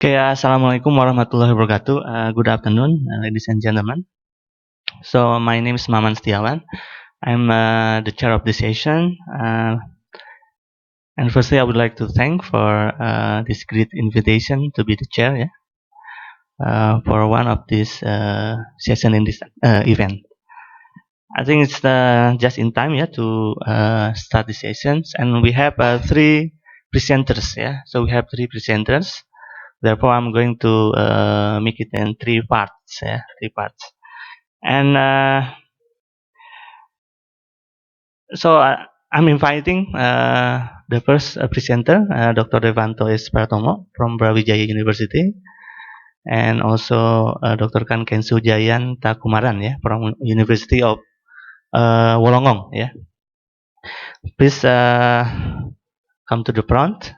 Okay, Assalamualaikum warahmatullahi wabarakatuh. Good afternoon, ladies and gentlemen. So my name is Maman Setiawan. I'm the chair of this session. And firstly, I would like to thank for this great invitation to be the chair, for one of this session in this event. I think it's just in time, to start the sessions, and we have three presenters, So we have three presenters. Therefore, I'm going to make it in three parts, And so I'm inviting the first presenter, Dr. Devanto S. Pratomo from Brawijaya University, and also Dr. Kan Kensu Jayan Takumaran, from University of Wollongong, Please come to the front,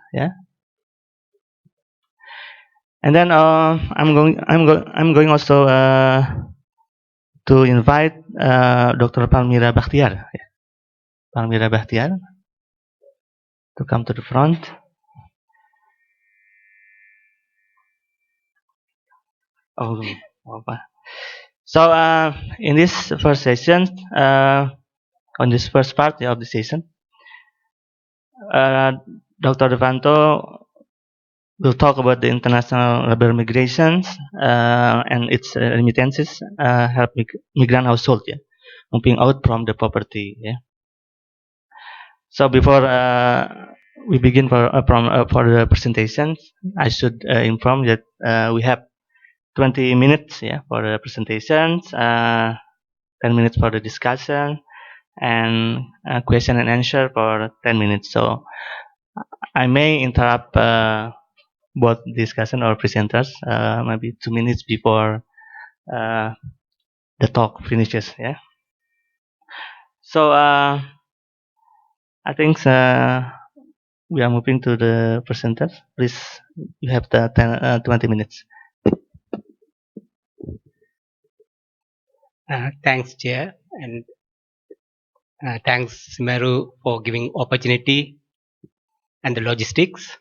And then I'm going also to invite Dr. Palmira Bachtiar, to come to the front. So in this first session, on this first part of the session, Dr. Devanto will talk about the international labor migrations and its remittances help migrant household, moving out from the poverty. So before we begin for the presentations, I should inform that we have 20 minutes, for the presentations, 10 minutes for the discussion, and question and answer for 10 minutes. So I may interrupt both discussion or presenters maybe 2 minutes before the talk finishes. So I think we are moving to the presenters. Please, you have the 20 minutes. Thanks, Chair, and thanks, SMERU, for giving opportunity and the logistics.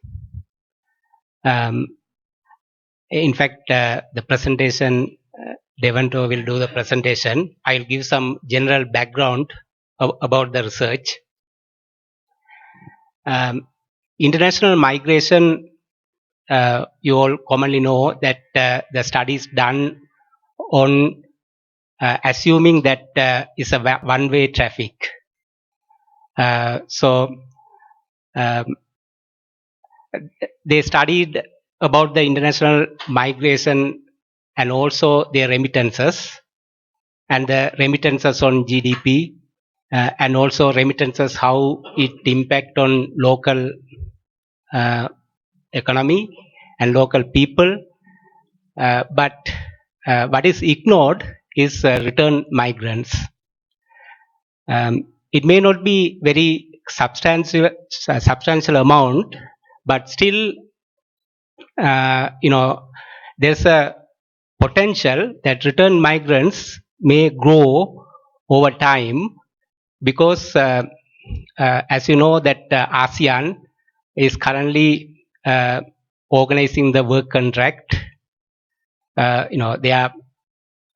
In fact, the presentation, Devanto will do the presentation. I'll give some general background about the research. International migration, you all commonly know that the studies done on assuming that is a one-way traffic. So they studied about the international migration and also their remittances, and the remittances on GDP, and also remittances, how it impact on local economy and local people. But what is ignored is return migrants. It may not be very substantial amount, but still, there's a potential that return migrants may grow over time, because as you know that ASEAN is currently organizing the work contract. There are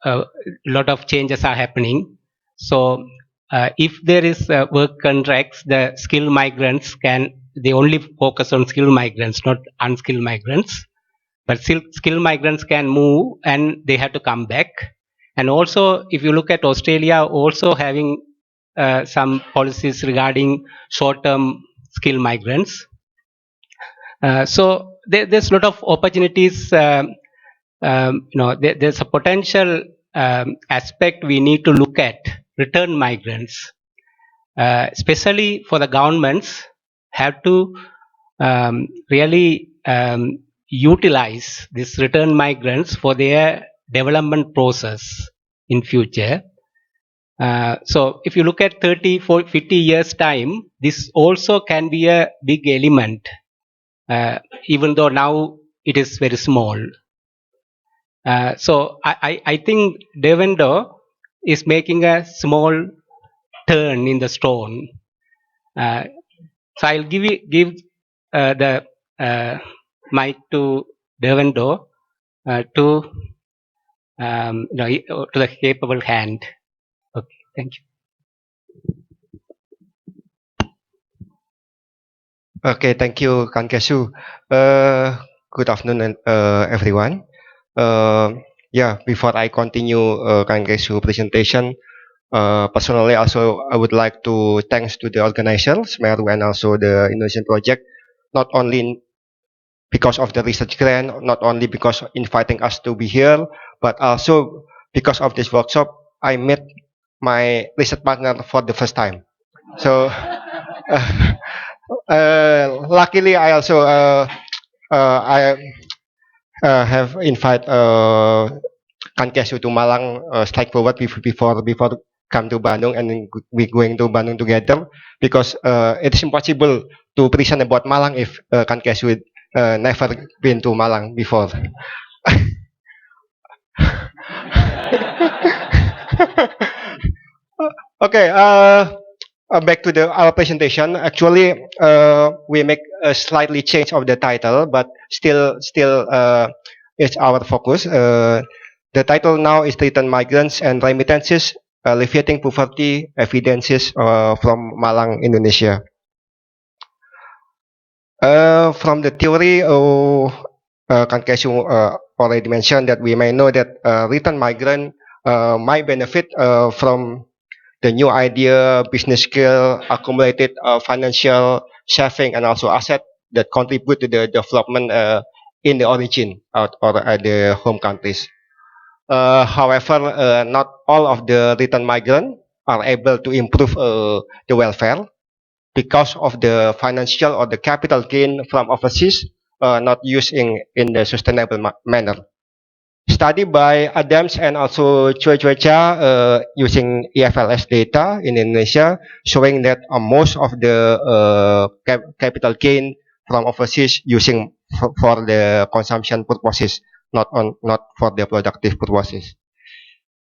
a lot of changes are happening. So if there is work contracts, the skilled migrants they only focus on skilled migrants, not unskilled migrants. But skilled migrants can move and they have to come back. And also, if you look at Australia, also having some policies regarding short-term skilled migrants. So there's a lot of opportunities. There's a potential aspect we need to look at return migrants, especially for the governments have to really utilize these return migrants for their development process in future. So if you look at 30, 40, 50 years time, this also can be a big element, even though now it is very small. So I think Devendra is making a small turn in the stone. So I'll give the mic to Devendo to to the capable hand. Okay, thank you. Okay, thank you, Kan Kesu. Good afternoon, everyone. Yeah, before I continue Kan Kesu presentation, personally also I would like to thanks to the organizer, SMERU, and also the Indonesian Project, not only because of the research grant, not only because of inviting us to be here, but also because of this workshop, I met my research partner for the first time. So, luckily, I also I have invited Kan Kesu to Malang straightforward before come to Bandung, and then we going to Bandung together because it is impossible to present about Malang if Kan Kesu never been to Malang before. Okay, back to our presentation. Actually, we make a slightly change of the title, but still it's our focus. The title now is written Migrants and Remittances, Alleviating Poverty, Evidences from Malang, Indonesia. From the theory, Kan Kesu already mentioned that we may know that return migrant might benefit from the new idea, business skill, accumulated financial saving, and also asset that contribute to the development in the origin or the home countries. However, not all of the return migrants are able to improve the welfare because of the financial or the capital gain from overseas not used in the sustainable manner. Study by Adams and also Chua using EFLS data in Indonesia showing that most of the capital gain from overseas using for the consumption purposes, not for the productive purposes.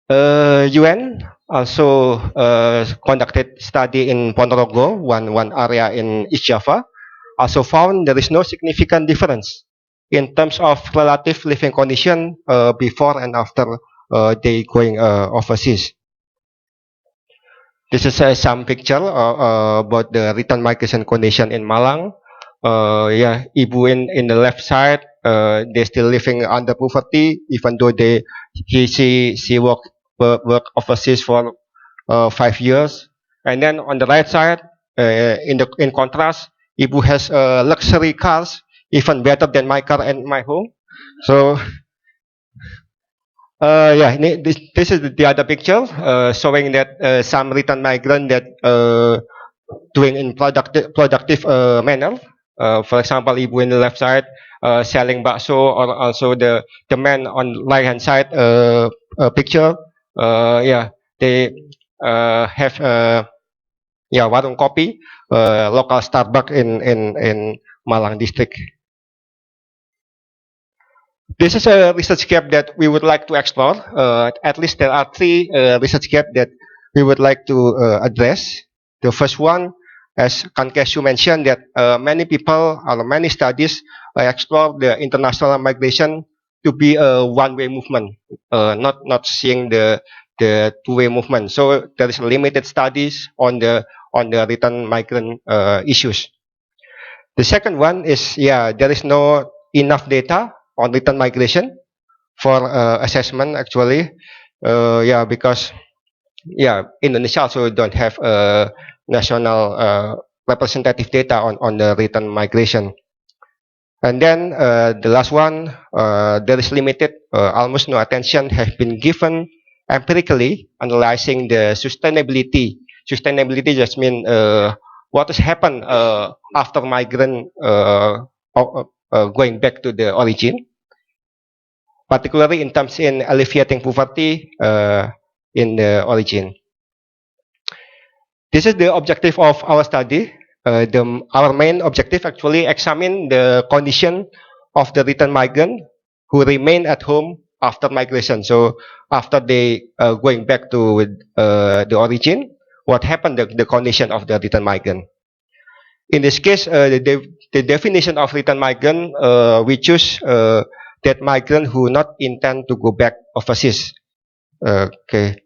UN also conducted study in Ponorogo, one area in East Java, also found there is no significant difference in terms of relative living condition before and after they going overseas. This is some picture about the return migration condition in Malang. Yeah, Ibu in the left side, they still living under poverty, even though she work overseas for 5 years. And then on the right side, in contrast, Ibu has luxury cars, even better than my car and my home. So, yeah, this is the other picture showing that some return migrant that doing in productive manner. For example, Ibu in the left side selling bakso, or also the man on right hand side picture. Yeah, they have yeah, warung kopi, local Starbucks in Malang district. This is a research gap that we would like to explore. At least there are 3 research gaps that we would like to address. The first one, as Kan Kesu mentioned, that many people or many studies explore the international migration to be a one-way movement, not seeing the two-way movement. So there is limited studies on the return migrant issues. The second one is, yeah, there is no enough data on return migration for assessment actually. Yeah, because yeah, Indonesia also don't have national representative data on the return migration. And then the last one, there is limited, almost no attention has been given empirically analyzing the sustainability. Sustainability just means what has happened after migrant going back to the origin, particularly in terms in alleviating poverty in the origin. This is the objective of our study. Our main objective actually examine the condition of the return migrant who remain at home after migration. So after they going back to the origin, what happened the condition of the return migrant? in this case, the definition of return migrant, we choose that migrant who not intend to go back overseas. Okay.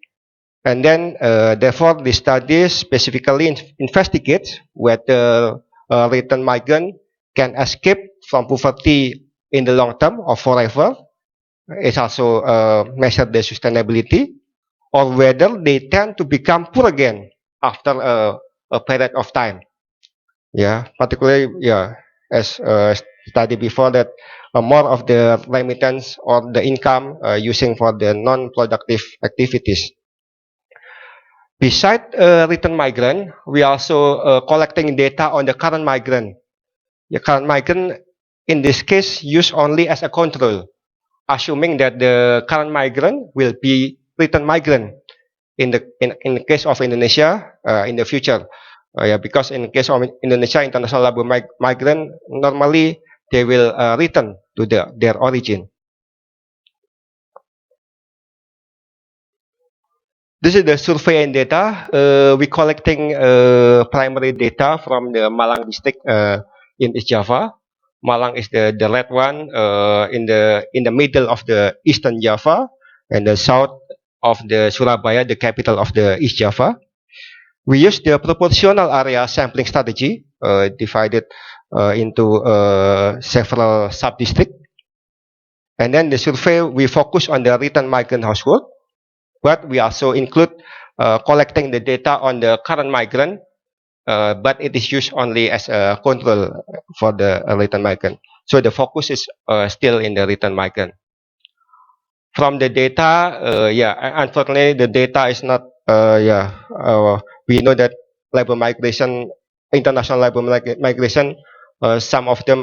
And then, therefore, the study specifically investigates whether return migrant can escape from poverty in the long term or forever. It also measures the sustainability, or whether they tend to become poor again after a period of time. Yeah, particularly, yeah, as studied before, that more of the remittance or the income using for the non-productive activities. Beside return migrant, we also collecting data on the current migrant. The current migrant, in this case, used only as a control, assuming that the current migrant will be return migrant in the case of Indonesia in the future. Yeah, because in the case of Indonesia, international labor migrant, normally they will return to their origin. This is the survey and data. We collecting primary data from the Malang district in East Java. Malang is the red one in the middle of the Eastern Java, and the south of the Surabaya, the capital of the East Java. We use the proportional area sampling strategy, divided into several sub-districts. And then the survey, we focus on the return migrant household, but we also include collecting the data on the current migrant, but it is used only as a control for the return migrant. So the focus is still in the return migrant. From the data, yeah, unfortunately, the data is not, we know that labor migration, international labor migration, some of them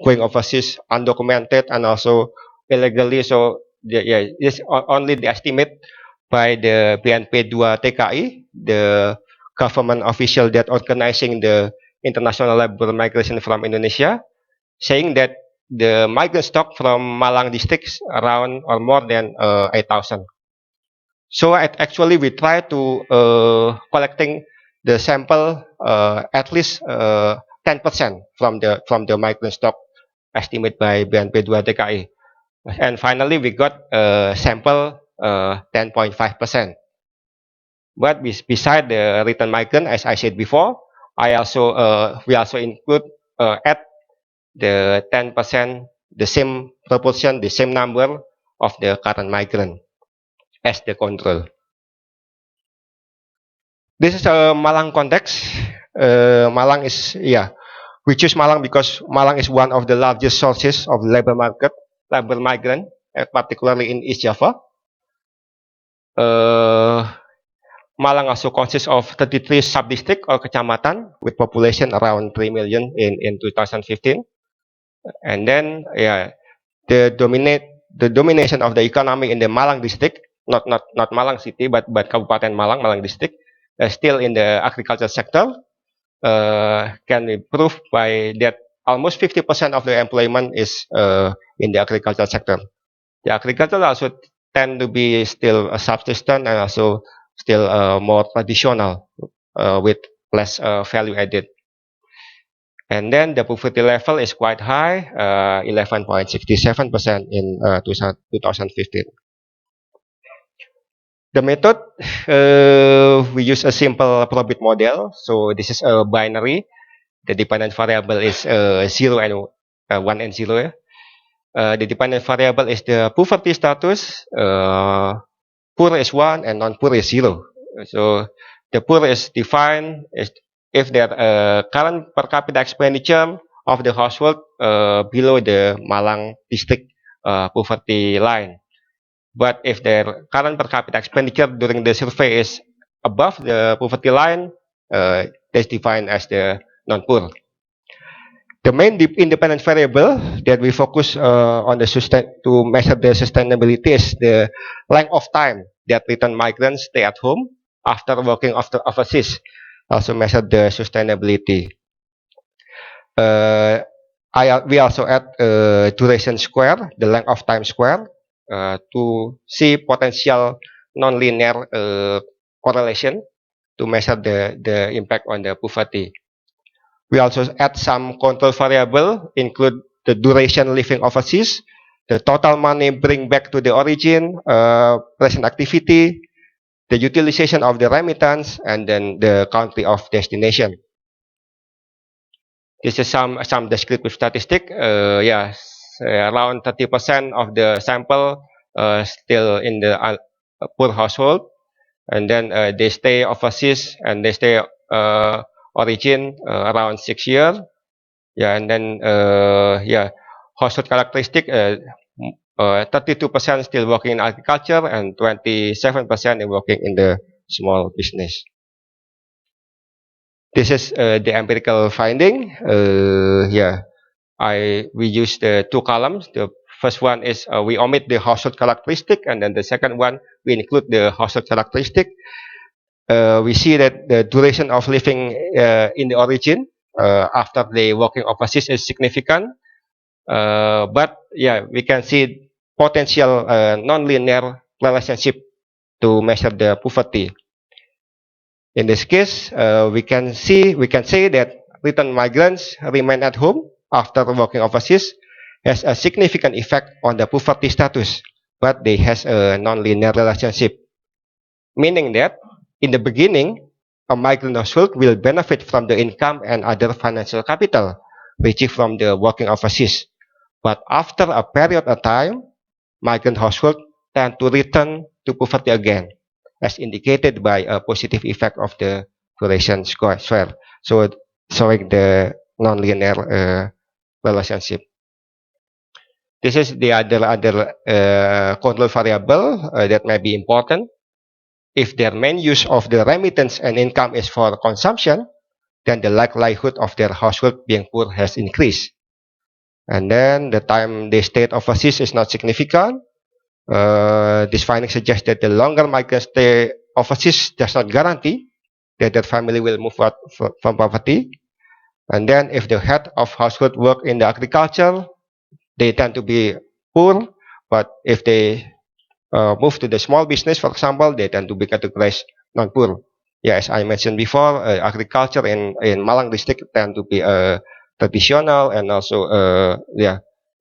going overseas undocumented and also illegally. So, yeah, it's only the estimate by the BNP2 TKI, the government official that organizing the international labor migration from Indonesia, saying that the migrant stock from Malang districts around or more than 8,000. So actually we try to collecting the sample at least 10% from the migrant stock estimate by BNP2 TKI, and finally we got sample 10.5%. But beside the return migrant, as I said before, we also include at the 10%, the same proportion, the same number of the current migrant as the control. This is a Malang context. Malang is, yeah, we choose Malang because Malang is one of the largest sources of labor migrant, particularly in East Java. Malang also consists of 33 sub-districts or kecamatan with population around 3 million in 2015. And then, yeah, the domination of the economy in the Malang district, not Malang city, but Kabupaten Malang district, still in the agriculture sector, can be proved by that almost 50% of the employment is in the agriculture sector. The agriculture also tend to be still a subsistence and also still more traditional with less value added. And then the poverty level is quite high, 11.67% in 2015. The method, we use a simple probit model. So this is a binary. The dependent variable is 0 and 1 and 0. The dependent variable is the poverty status. Poor is 1 and non-poor is 0. So the poor is defined as if their current per capita expenditure of the household below the Malang district poverty line. But if their current per capita expenditure during the survey is above the poverty line, that's defined as the non-poor. The main independent variable that we focus on to measure the sustainability is the length of time that return migrants stay at home after working overseas. Also measure the sustainability. We also add duration square, the length of time square, to see potential nonlinear correlation to measure the impact on the poverty. We also add some control variable, include the duration living overseas, the total money bring back to the origin, present activity, the utilization of the remittance, and then the country of destination. This is some descriptive statistic. Around 30% of the sample still in the poor household, and then they stay overseas and they stay origin around 6 years. Yeah, and then household characteristic. 32% still working in agriculture and 27% working in the small business. This is the empirical finding. We use the two columns. The first one is we omit the household characteristic, and then the second one we include the household characteristic. We see that the duration of living in the origin after the working overseas is significant. But we can see potential non-linear relationship to measure the poverty. In this case, we can say that returned migrants remain at home after working overseas has a significant effect on the poverty status, but they has a non-linear relationship, meaning that in the beginning, a migrant household will benefit from the income and other financial capital received from the working overseas. But after a period of time, migrant households tend to return to poverty again, as indicated by a positive effect of the duration square. So showing the non-linear relationship. This is the other control variable that may be important. If their main use of the remittance and income is for consumption, then the likelihood of their household being poor has increased. And then the time they stayed overseas is not significant. This finding suggests that the longer migrants stay overseas does not guarantee that their family will move out from poverty. And then if the head of household work in the agriculture, they tend to be poor. But if they move to the small business, for example, they tend to be categorized non-poor. Yeah, as I mentioned before, agriculture in Malang district tend to be traditional and also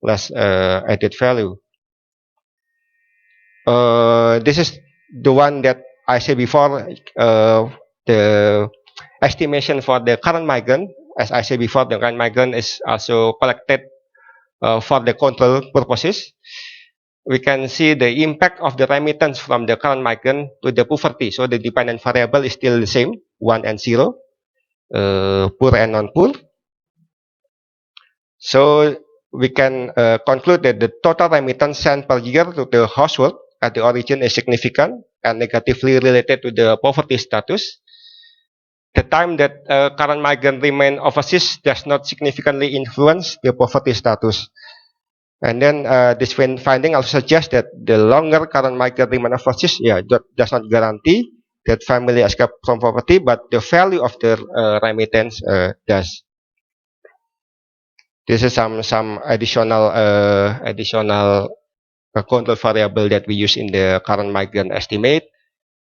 less added value. This is the one that I said before, the estimation for the current migrant. As I said before, the current migrant is also collected for the control purposes. We can see the impact of the remittance from the current migrant to the poverty. So the dependent variable is still the same, 1 and 0, poor and non-poor. So we can conclude that the total remittance sent per year to the household at the origin is significant and negatively related to the poverty status. The time that current migrant remain overseas does not significantly influence the poverty status. And then this finding also suggests that the longer current migrant remain overseas, does not guarantee that family escape from poverty, but the value of their remittance does. This is some additional control variable that we use in the current migrant estimate.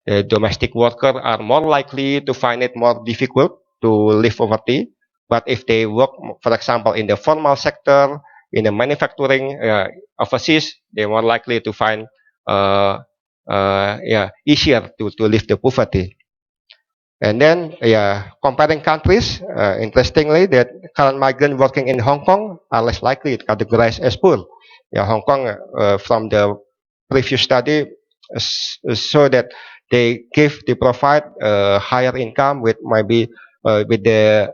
The domestic workers are more likely to find it more difficult to live poverty, but if they work, for example, in the formal sector, in the manufacturing overseas, they're more likely to find easier to live the poverty. And then, comparing countries, interestingly, that current migrants working in Hong Kong are less likely to categorize as poor. Hong Kong, from the previous study, show that they provide higher income with maybe with the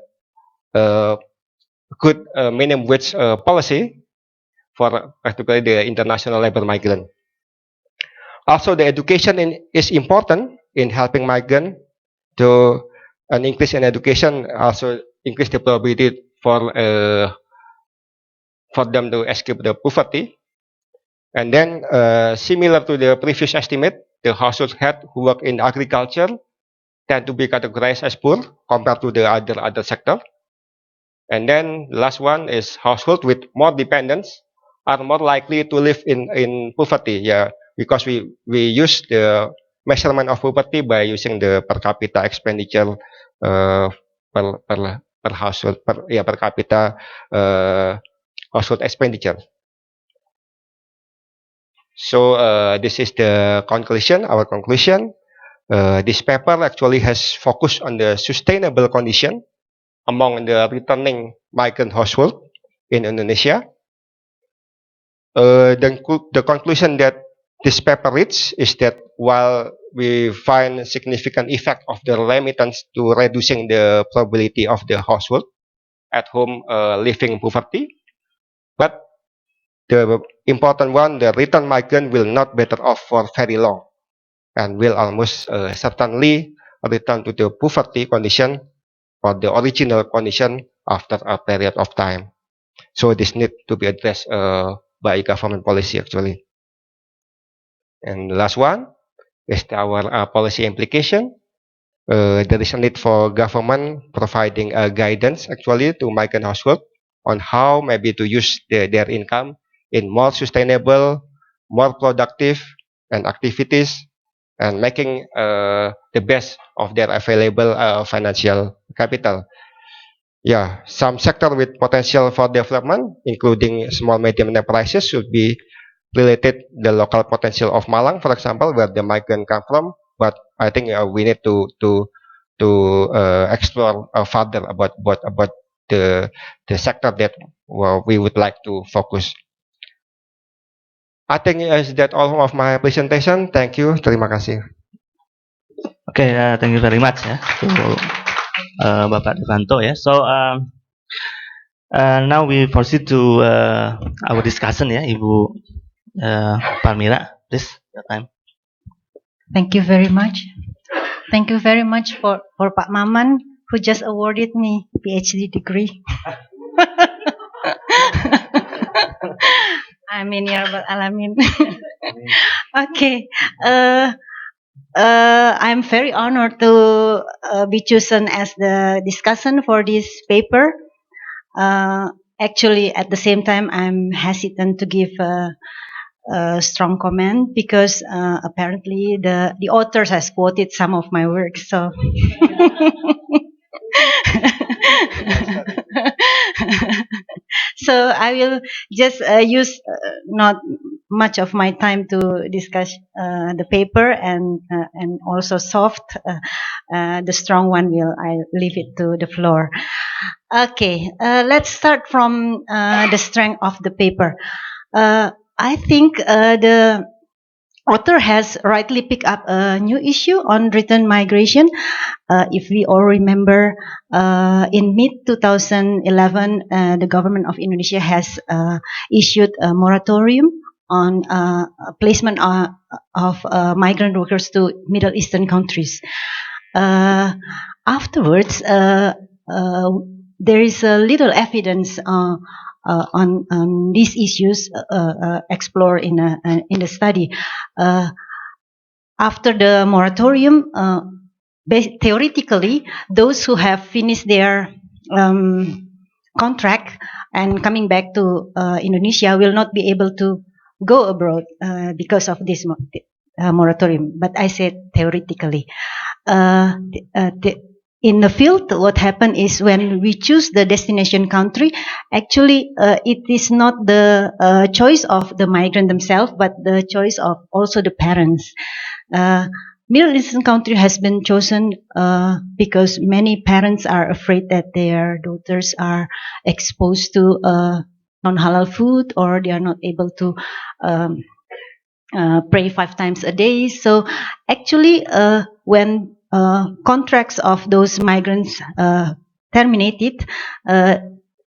good minimum wage policy for particularly the international labor migrant. Also, the education is important in helping migrants to an increase in education, also increase the probability for them to escape the poverty. And then, similar to the previous estimate, the household head who work in agriculture tend to be categorized as poor compared to the other sector. And then the last one is household with more dependents are more likely to live in poverty. Because we use the measurement of poverty by using the per capita expenditure per per household per capita household expenditure. So this is the conclusion. Our conclusion. This paper actually has focused on the sustainable condition among the returning migrant household in Indonesia. The conclusion that this paper reaches is that while we find significant effect of the remittance to reducing the probability of the household at home living in poverty, but the important one, the return migrant will not better off for very long and will almost certainly return to the poverty condition or the original condition after a period of time. So this need to be addressed by government policy actually. And the last one is our policy implication. There is a need for government providing guidance actually to migrant household on how maybe to use their income in more sustainable, more productive and activities and making the best of their available financial capital. Yeah, some sector with potential for development, including small medium enterprises, should be related the local potential of Malang, for example, where the migrant come from. But I think we need to explore further about the sector that we would like to focus. I think is that all of my presentation. Thank you. Terima kasih. Okay, thank you very much ya to Bapak Devanto ya. So now we proceed to our discussion ya, Ibu Palmira, please your time. Thank you very much. Thank you very much for Pak Maman who just awarded me PhD degree. Amin ya rabbal alamin. Okay. I'm very honored to be chosen as the discussant for this paper. Actually, at the same time, I'm hesitant to give a strong comment because apparently the authors has quoted some of my work. So. So I will just use not much of my time to discuss the paper and also soft. The strong one I leave it to the floor. Okay, let's start from the strength of the paper. I think the author has rightly picked up a new issue on return migration. If we all remember, in mid-2011, the government of Indonesia has issued a moratorium on placement of migrant workers to Middle Eastern countries. Afterwards, there is little evidence on these issues explored in the study. After the moratorium, theoretically, those who have finished their contract and coming back to Indonesia will not be able to go abroad because of this moratorium. But I said theoretically. In the field, what happened is when we choose the destination country, actually it is not the choice of the migrant themselves, but the choice of also the parents. Middle Eastern country has been chosen because many parents are afraid that their daughters are exposed to non-halal food or they are not able to pray 5 times a day. So actually when contracts of those migrants terminated,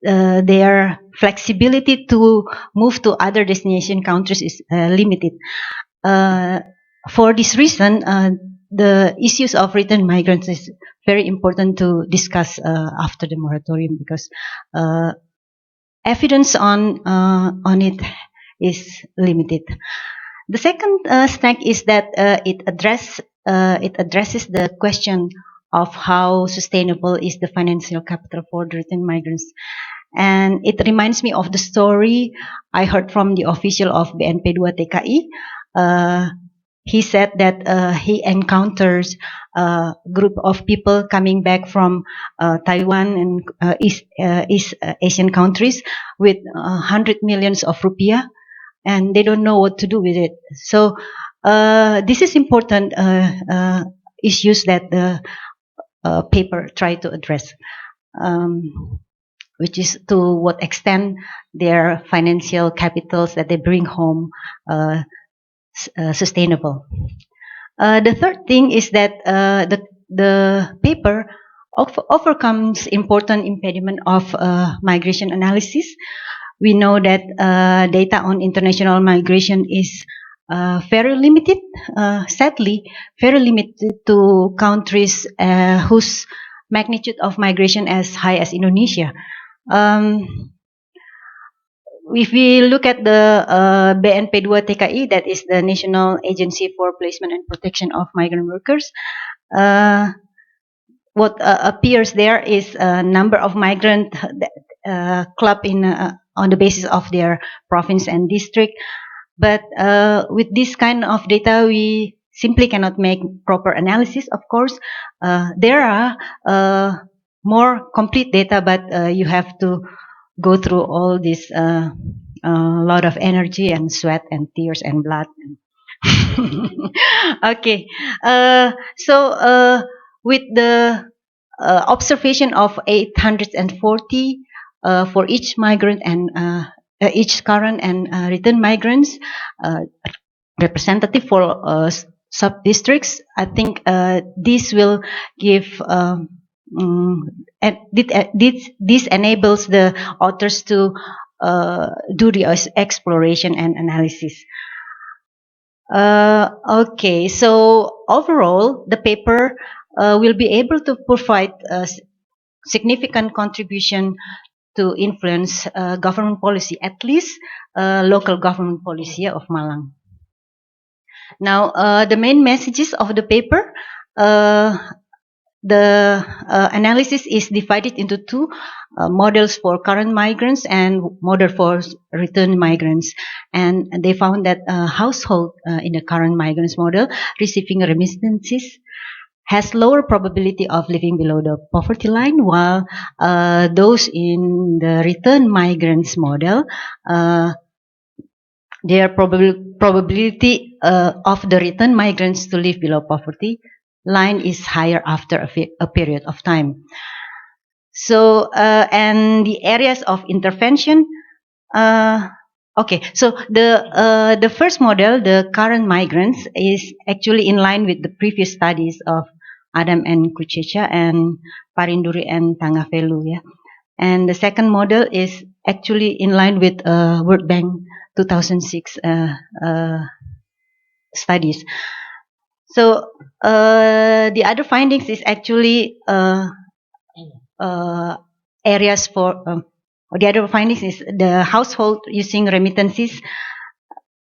their flexibility to move to other destination countries is limited. For this reason, the issues of return migrants is very important to discuss after the moratorium because evidence on it is limited. The second strength is that it addresses the question of how sustainable is the financial capital for the return migrants. And it reminds me of the story I heard from the official of BNP 2 TKI. He said that he encounters group of people coming back from Taiwan and East Asian countries with 100 millions of rupiah, and they don't know what to do with it. So this is important issues that the paper try to address, which is to what extent their financial capitals that they bring home sustainable. The third thing is that the paper overcomes important impediment of migration analysis. We know that data on international migration is very limited, sadly, very limited to countries whose magnitude of migration as high as Indonesia. If we look at the BNP2 TKI, that is the National Agency for Placement and Protection of Migrant Workers, what appears there is a number of migrant club in on the basis of their province and district. But with this kind of data, we simply cannot make proper analysis. Of course, there are more complete data, but you have to go through all this lot of energy and sweat and tears and blood. Okay, so with the observation of 840 for each migrant and each current and return migrants, representative for sub-districts, I think this will give this enables the authors to do the exploration and analysis. Okay, so overall, the paper will be able to provide a significant contribution to influence government policy, at least local government policy of Malang. Now, the main messages of the paper, the analysis is divided into two models for current migrants and model for return migrants. And they found that household in the current migrants model receiving remittances has lower probability of living below the poverty line, while those in the return migrants model, their probability of the return migrants to live below poverty line is higher after a period of time. So, and the areas of intervention, okay, so the first model, the current migrants, is actually in line with the previous studies of Adam and Kuchecha and Parinduri and Tangavelu, yeah. And the second model is actually in line with World Bank 2006 studies. So the other findings is actually areas for the other findings is the household using remittances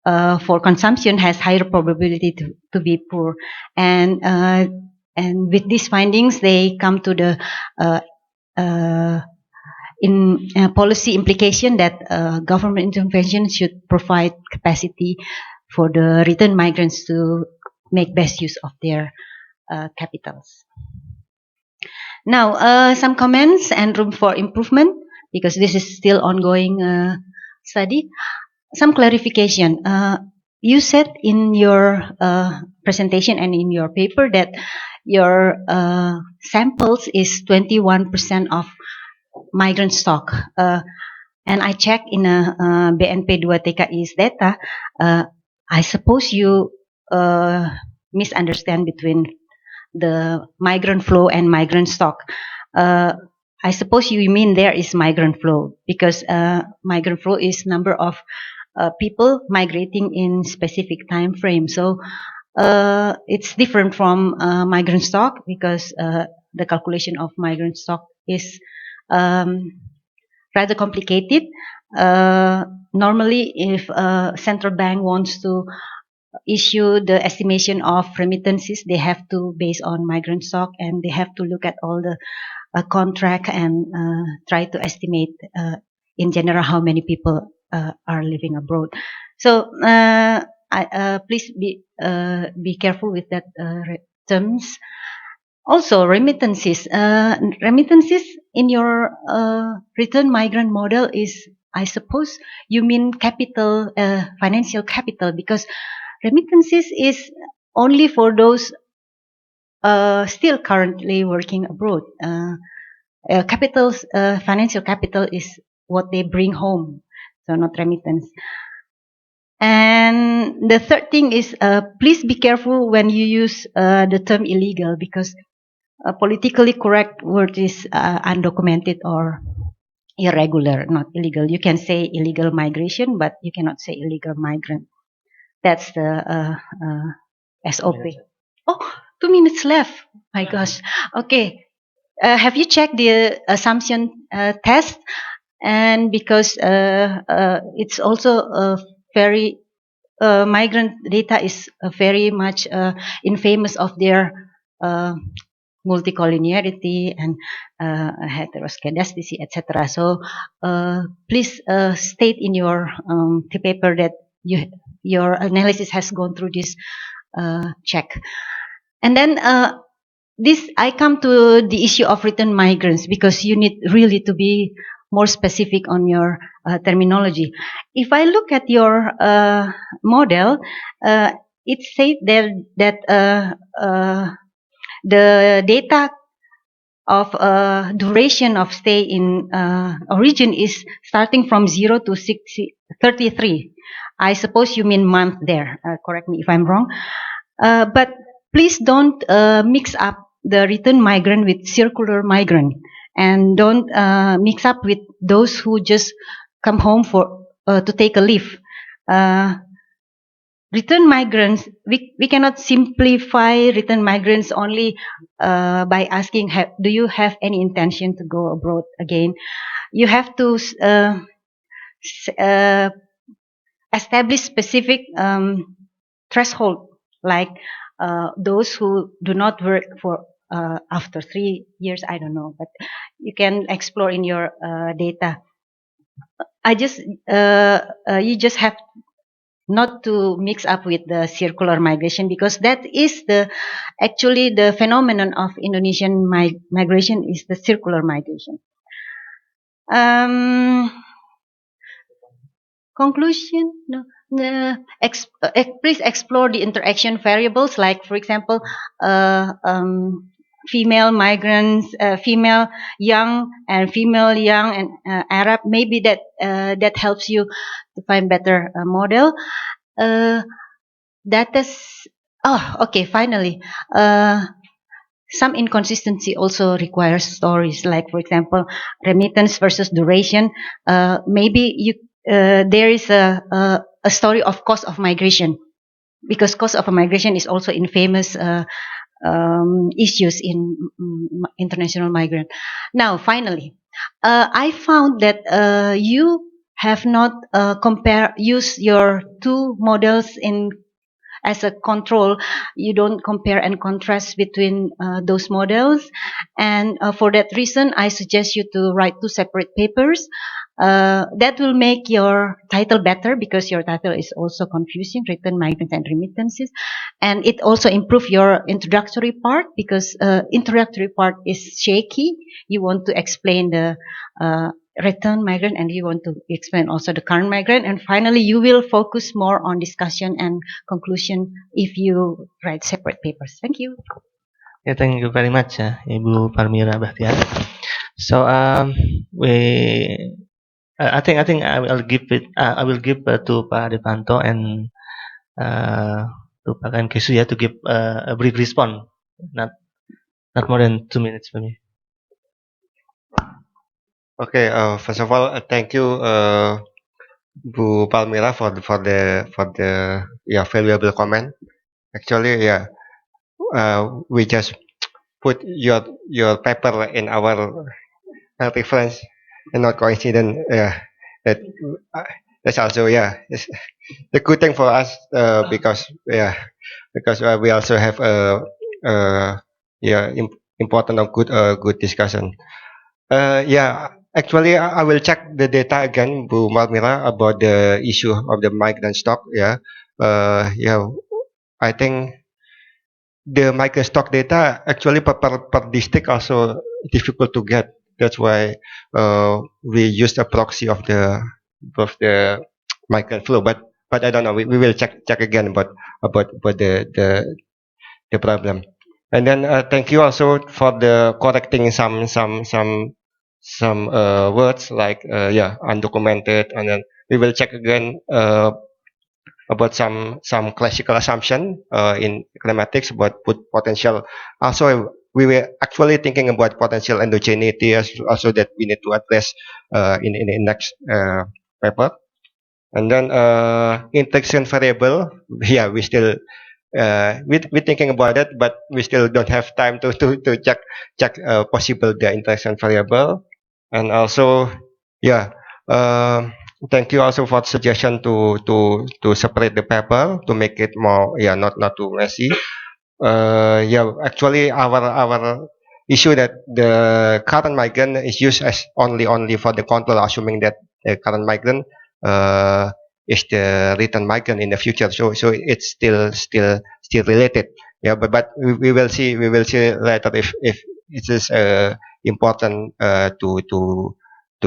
for consumption has higher probability to be poor, and with these findings they come to the policy implication that government intervention should provide capacity for the return migrants to make best use of their capitals. Now, some comments and room for improvement, because this is still ongoing study. Some clarification. You said in your presentation and in your paper that your samples is 21% of migrant stock. And I checked in BNP2 TKI's data. I suppose you misunderstand between the migrant flow and migrant stock. I suppose you mean there is migrant flow, because migrant flow is number of people migrating in specific time frame. So it's different from migrant stock, because the calculation of migrant stock is rather complicated. Normally, if a central bank wants to issue the estimation of remittances, they have to base on migrant stock, and they have to look at all the contract and try to estimate in general how many people are living abroad. So please be careful with that terms. Also, remittances. Remittances in your return migrant model is, I suppose, you mean capital, financial capital, because remittances is only for those still currently working abroad. Financial capital is what they bring home, so not remittance. And the third thing is, please be careful when you use the term illegal, because a politically correct word is undocumented or irregular, not illegal. You can say illegal migration, but you cannot say illegal migrant. That's the SOP. Oh, 2 minutes left. My gosh. Okay. Have you checked the assumption test? And because it's also a very migrant data is very much infamous of their multicollinearity and heteroskedasticity, etc. So please state in your paper that your analysis has gone through this check. And then this I come to the issue of return migrants, because you need really to be more specific on your terminology. If I look at your model, it says there that the data of duration of stay in origin is starting from 0 to 33. I suppose you mean month there. Correct me if I'm wrong. But please don't mix up the return migrant with circular migrant, and don't mix up with those who just come home for to take a leave. Return migrants, we cannot simplify return migrants only by asking, do you have any intention to go abroad again? You have to establish specific threshold, like those who do not work for after 3 years, I don't know, but you can explore in your data. You just have not to mix up with the circular migration, because that is actually the phenomenon of Indonesian migration is the circular migration. Conclusion? No. Please explore the interaction variables, like for example, female migrants, female young and Arab. Maybe that helps you to find better model. That is. Oh, okay. Finally, some inconsistency also requires stories. Like for example, remittance versus duration. Maybe there is a story of cost of migration, because cost of migration is also infamous issues in international migrant. Now, finally, I found that you have not use your two models as a control. You don't compare and contrast between those models, and for that reason, I suggest you to write two separate papers. That will make your title better, because your title is also confusing, return migrants and remittances, and it also improve your introductory part, because introductory part is shaky. You want to explain the return migrant, and you want to explain also the current migrant, and finally you will focus more on discussion and conclusion if you write separate papers. Thank you. Yeah, thank you very much, Ibu Palmira Bachtiar. So I think I will give it. I will give to Pak Devanto and to Pak Kesuya to give a brief response, not more than 2 minutes for me. Okay. First of all, thank you, Bu Palmira, for the valuable comment. Actually, we just put your paper in our reference, and not coincidence. That's also it's the good thing for us, because we also have important or good discussion. Actually, I will check the data again, Bu Palmira, about the issue of the migrant stock. I think the migrant stock data actually per district also difficult to get. That's why we used a proxy of the migrant flow. But I don't know. We will check again about the problem. And then thank you also for the correcting some words like undocumented, and then we will check again about some classical assumption in econometrics about potential. Also, we were actually thinking about potential endogeneity also that we need to address in the next paper. And then interaction variable, yeah, we still we're thinking about it, but we still don't have time to check possible the interaction variable. And also, yeah, thank you also for suggestion to separate the paper to make it more, not too messy. Actually, our issue that the current migrant is used as only for the control, assuming that the current migrant is the return migrant in the future. So it's still related. Yeah, but we will see later if it is important to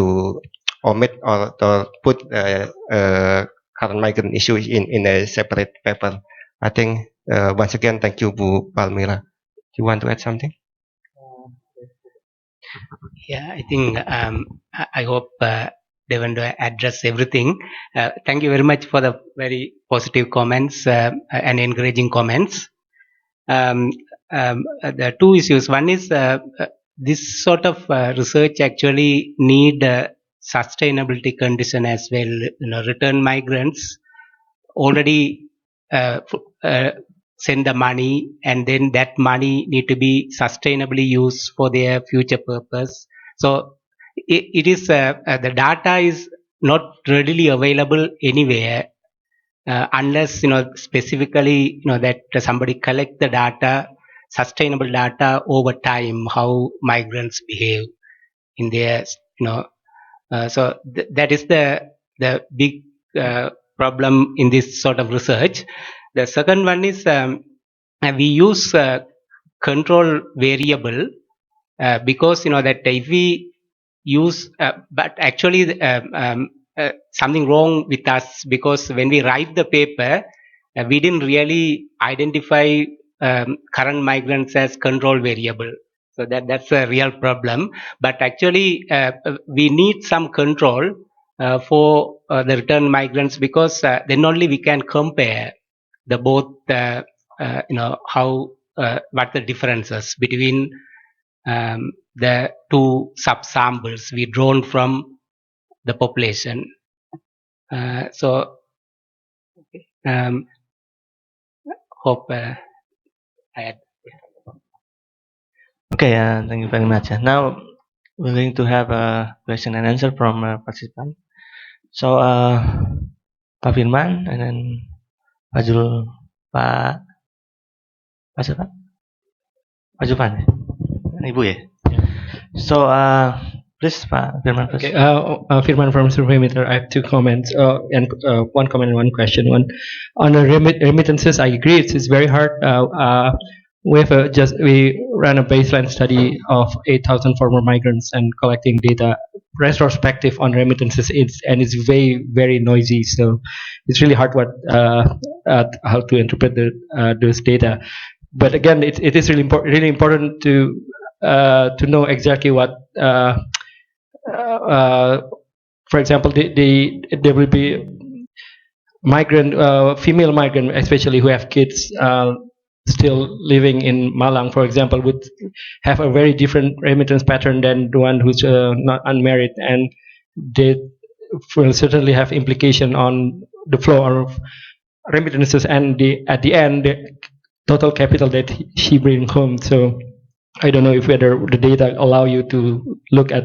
omit or to put current migrant issue in a separate paper. I think once again, thank you, Bu Palmira. Do you want to add something? Yeah, I think I hope they want to address everything. Thank you very much for the very positive comments and encouraging comments. The two issues. One is this sort of research actually need sustainability condition as well. Return migrants already send the money, and then that money need to be sustainably used for their future purpose. So it is the data is not readily available anywhere unless specifically that somebody collect the data, sustainable data over time, how migrants behave in their so that is the big problem in this sort of research. The second one is we use control variable because that if we use but actually something wrong with us, because when we write the paper we didn't really identify current migrants as control variable. So that's a real problem. But actually we need some control for the return migrants, because then only we can compare the both how what the differences between the two subsamples we drawn from the population. Hope I had. Okay, thank you very much. Now we're going to have a question and answer from participant. So Pak Firman and then Pak Jul, Pak siapa? Pak Julpan, Ibu ya. So please Pak Firman first. Okay, Firman from Remittances. I have two comments and one comment and one question. One on the remittances, I agree it's very hard. We ran a baseline study of 8,000 former migrants and collecting data retrospective on remittances. It's very, very noisy, so it's really hard how to interpret those data. But again, it is really important to know exactly what. For example, there will be female migrant, especially who have kids still living in Malang, for example, would have a very different remittance pattern than the one who's not unmarried, and they will certainly have implication on the flow of remittances and at the end the total capital that she brings home. So I don't know if whether the data allow you to look at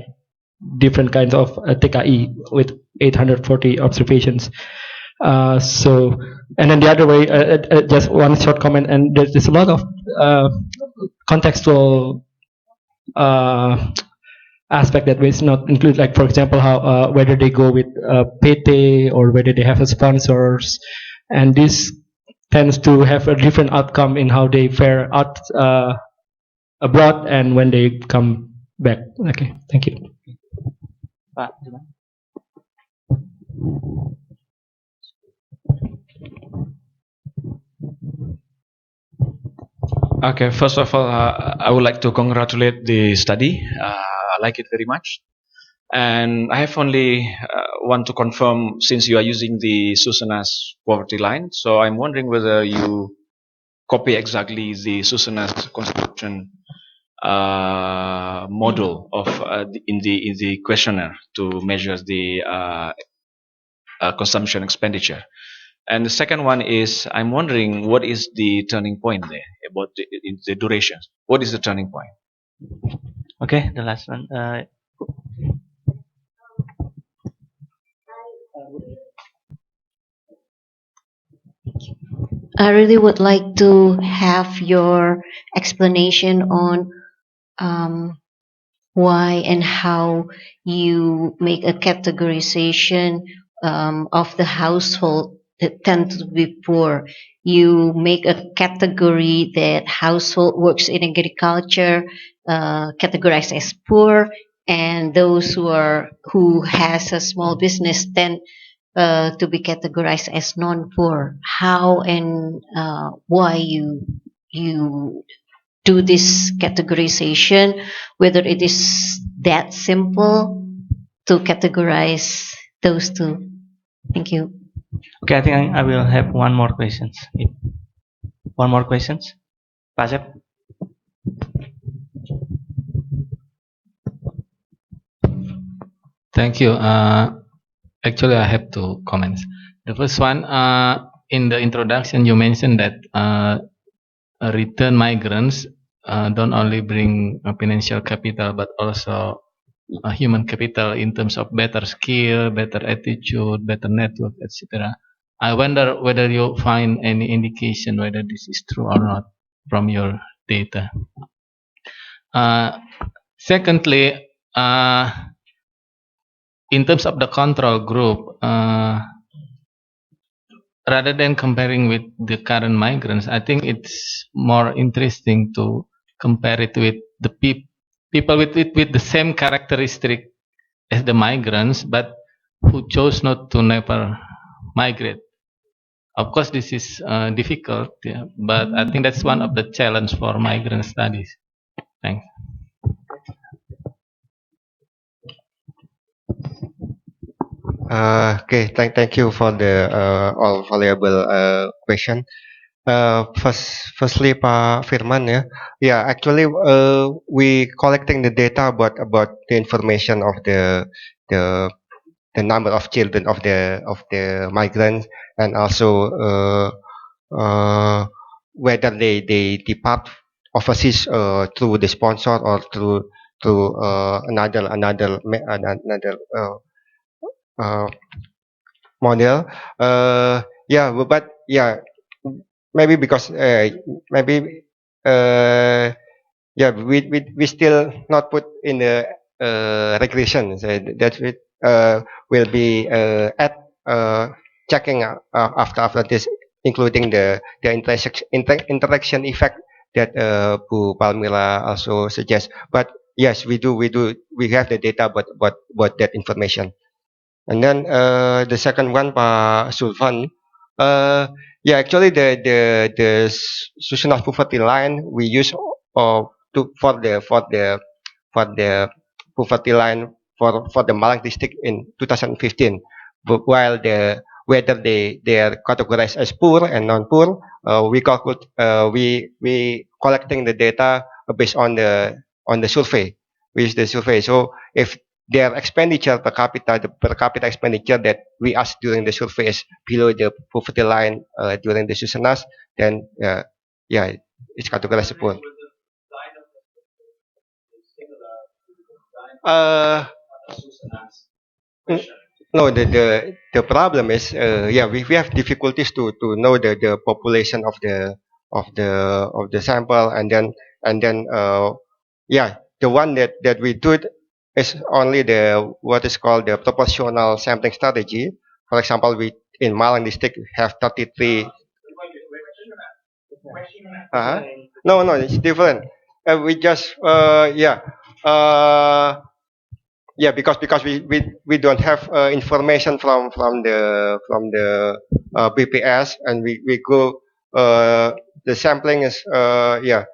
different kinds of TKI with 840 observations. And then the other way, just one short comment, and there's a lot of contextual aspect that is not included, like for example how whether they go with PT or whether they have sponsors, and this tends to have a different outcome in how they fare out abroad and when they come back. Okay, thank you. Pak, Okay, first of all, I would like to congratulate the study. I like it very much. And I have only want to confirm, since you are using the Susanas poverty line, so I'm wondering whether you copy exactly the Susanas construction model of in the questionnaire to measure the consumption expenditure. And the second one is, I'm wondering what is the turning point there about the duration. What is the turning point? Okay, the last one. I really would like to have your explanation on why and how you make a categorization of the household that tend to be poor. You make a category that household works in agriculture, categorized as poor, and those who has a small business tend to be categorized as non-poor. How and why you do this categorization? Whether it is that simple to categorize those two? Thank you. Okay, I think I will have one more questions. One more questions, Pak Asep? Thank you. Actually, I have two comments. The first one, in the introduction, you mentioned that return migrants don't only bring financial capital, but also human capital in terms of better skill, better attitude, better network, etc. I wonder whether you find any indication whether this is true or not from your data. Secondly, in terms of the control group, rather than comparing with the current migrants, I think it's more interesting to compare it with the people with the same characteristic as the migrants, but who chose not to never migrate. Of course, this is difficult, yeah, but I think that's one of the challenge for migrant studies. Thanks. Okay, thank you for the all valuable question. Firstly, Pak Firman, actually, we collecting the data about the information of the number of children of the migrants, and also whether they depart overseas through the sponsor or through another model. But maybe because maybe we still not put in the regression. So that it will be at checking after this, including the interaction effect that Bu Palmira also suggests. But yes, we have the data about that information. And then the second one, Pak Sulvan, actually the seasonal poverty line we use for the poverty line for the Malang district in 2015, but while whether they are categorized as poor and non-poor, we collecting the data based on the survey, So if their expenditure per capita, the per capita expenditure that we asked during the survey is below the poverty line during the Susanas, then it's categorized as poor. No, the problem is we have difficulties to know the population of the sample, and then the one that we do is only the what is called the proportional sampling strategy. For example, we in Malang district have 33. No, no, it's different. We just because we don't have information from the BPS, and we go the sampling is yeah.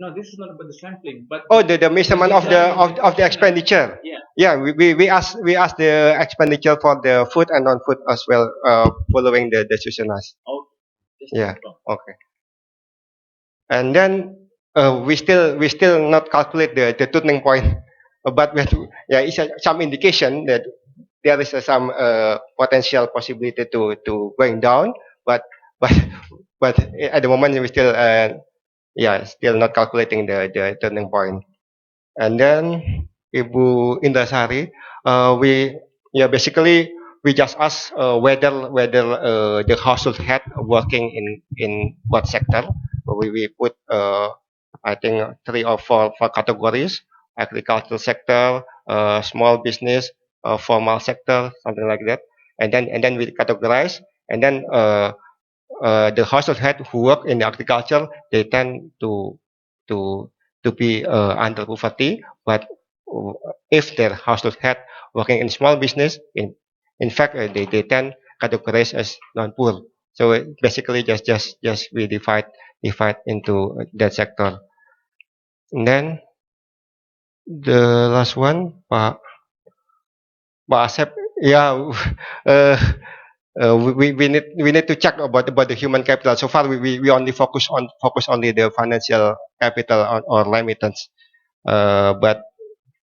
No, this is not about the sampling, but The measurement of the expenditure. Yeah, we ask the expenditure for the food and non-food as well, following the Susunas. Yeah. Okay. And then we still not calculate the turning point, but it's some indication that there is some potential possibility to going down, but but but at the moment we still still not calculating the turning point. And then Ibu Indrasari, we basically we just ask whether the household head working in what sector. We put I think 3 or 4 categories: agricultural sector, small business, formal sector, something like that. And then we categorize, and then the household head who work in the agriculture, they tend to be under poverty. But if their household head working in small business, in fact they tend categorized as non-poor. So basically just we divide into that sector. And then the last one, Pak Asep, yeah. We need to check about the human capital. So far, we only focus only the financial capital or remittance. But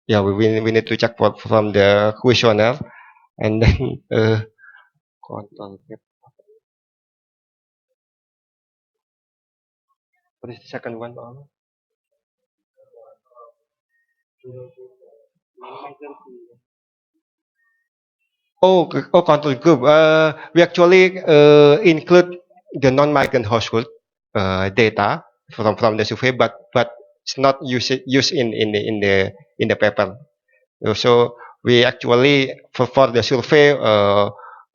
yeah, we need to check from the questionnaire, and then control. What is the second one? Control group. We actually include the non-migrant household data from the survey, but it's not used in the paper. So we actually for the survey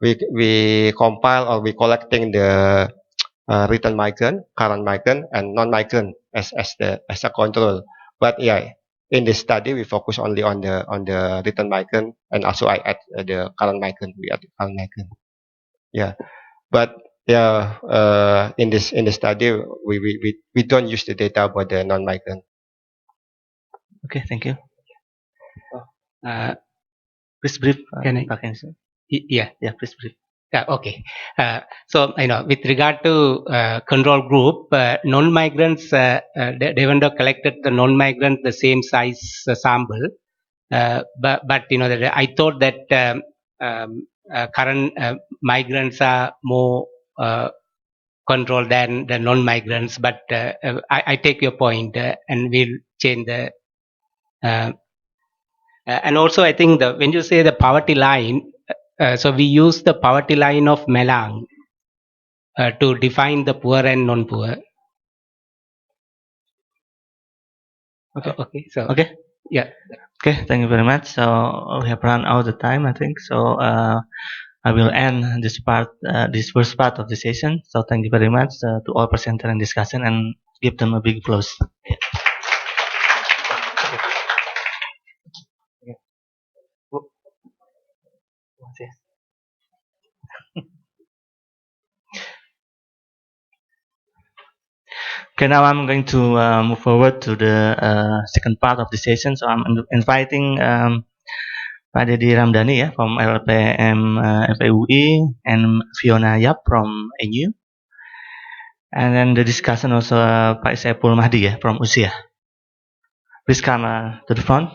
we compile or we collecting the return migrant, current migrant, and non-migrant as a control. But yeah, in this study we focus only on the return migrant, and also I add the current migrant. We add the current migrant. Yeah, but yeah, in this study we don't use the data about the non-migrant. Okay, thank you. Please brief. Can I? Yeah. Yeah, please brief. Okay. So, with regard to control group, non-migrants, Devendra collected the non-migrant the same size sample, but that I thought that current migrants are more controlled than the non-migrants. But I take your point, and we'll change the. And also, I think when you say the poverty line. So we use the poverty line of Malang to define the poor and non-poor. Okay. So okay. Yeah. Okay. Thank you very much. So we have run out of time, I think. So I will end this first part of the session. So thank you very much to all presenter and discussion, and give them a big applause. Yeah. Okay, now I'm going to move forward to the second part of the session. So I'm inviting Pak Dedi Ramdhani from LPM FEUI, and Fiona Yap from NU. And then the discussion also Pak Saiful Mahdi from Unsyiah. Please come to the front.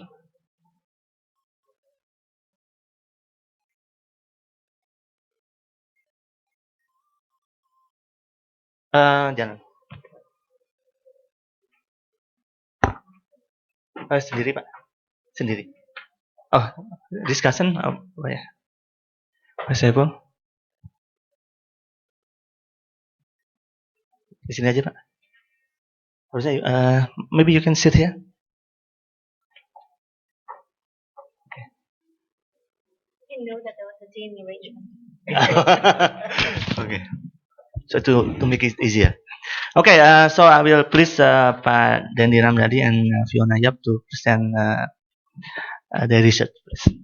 Jangan. Sendiri Pak. Sendiri. Oh, discussion apa ya? Pak Saiful. Di sini aja Pak. Harusnya maybe you can sit here. Okay. You know that there was a team arrangement. Okay. So to make it easier. Okay, so I will please Pak Dendi Ramdhani and Fiona Yap to present their research, please.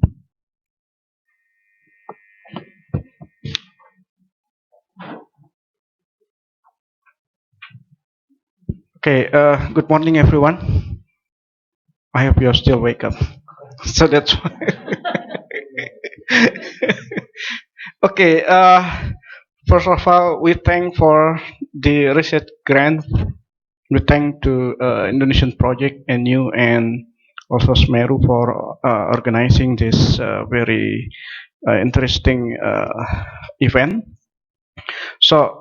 Okay, good morning, everyone. I hope you're still wake up. So that's why. Okay, first of all, we thank for the research grant. We thank to Indonesian Project and you and also SMERU for organizing this very interesting event. So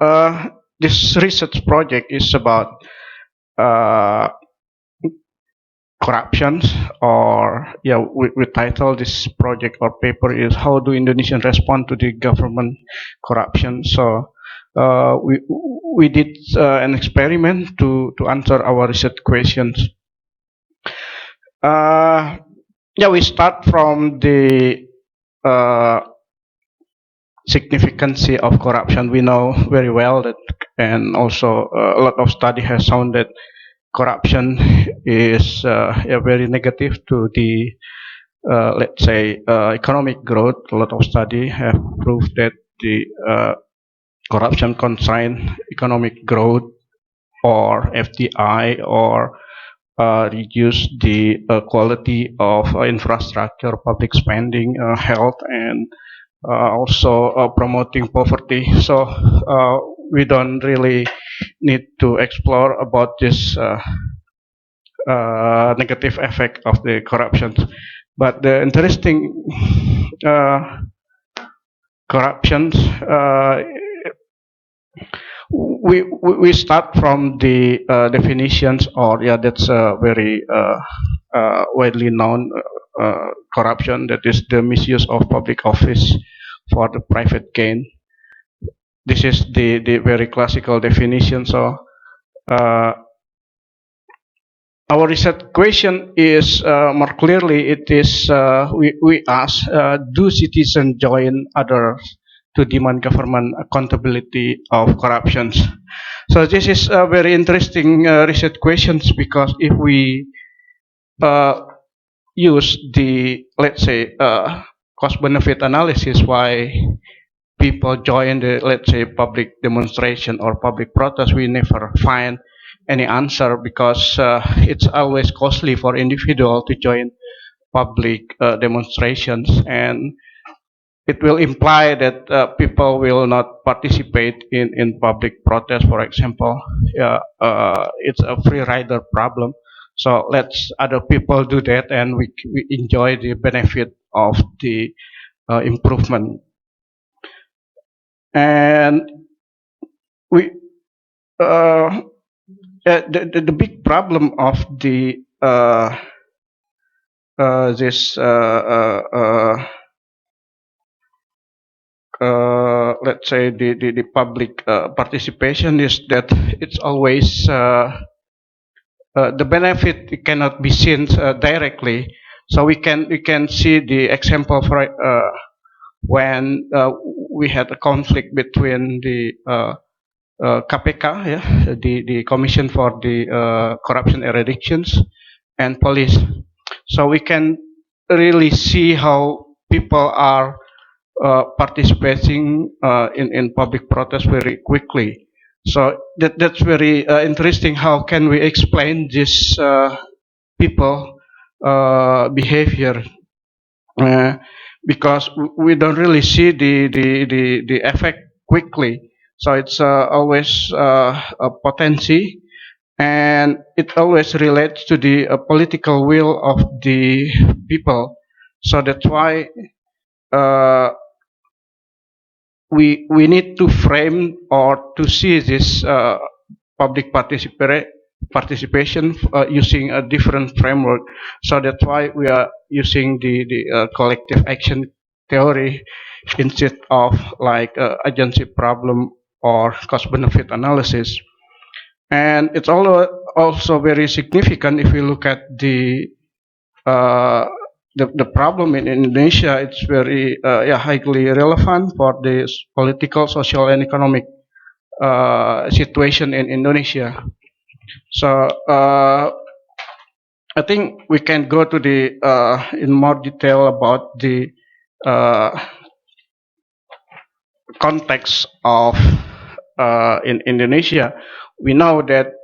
this research project is about corruptions, or we title this project or paper is how do Indonesians respond to the government corruption. So we did an experiment to answer our research questions. We start from the significance of corruption. We know very well that, and also a lot of study has shown that corruption is very negative to the let's say economic growth. A lot of study have proved that the corruption constrain economic growth or FDI or reduce the quality of infrastructure, public spending, health, and also promoting poverty. So we don't really need to explore about this negative effect of the corruption. But the interesting corruptions, we start from the definitions, or that's very widely known corruption, that is the misuse of public office for the private gain. This is the very classical definition. So our research question is more clearly, it is we ask, do citizens join others to demand government accountability of corruptions? So this is a very interesting research questions, because if we use the, let's say, cost-benefit analysis, why people join the, let's say, public demonstration or public protest, we never find any answer, because it's always costly for individual to join public demonstrations, and it will imply that people will not participate in public protest, for example. It's a free rider problem. So let's other people do that, and we enjoy the benefit of the improvement. And we the big problem of the this let's say the public participation is that it's always the benefit cannot be seen directly. So we can see the example for when we had a conflict between the KPK, the Commission for the Corruption Eradictions, and police. So we can really see how people are participating in public protest very quickly. So that's very interesting. How can we explain this people behavior? Because we don't really see the effect quickly. So it's always a potency, and it always relates to the political will of the people. So that's why we need to frame or to see this public participation using a different framework. So that's why we are using the collective action theory instead of like agency problem or cost-benefit analysis. And it's also very significant if you look at the problem in Indonesia. It's very highly relevant for the political, social, and economic situation in Indonesia. So I think we can go to the in more detail about the context of in Indonesia. We know that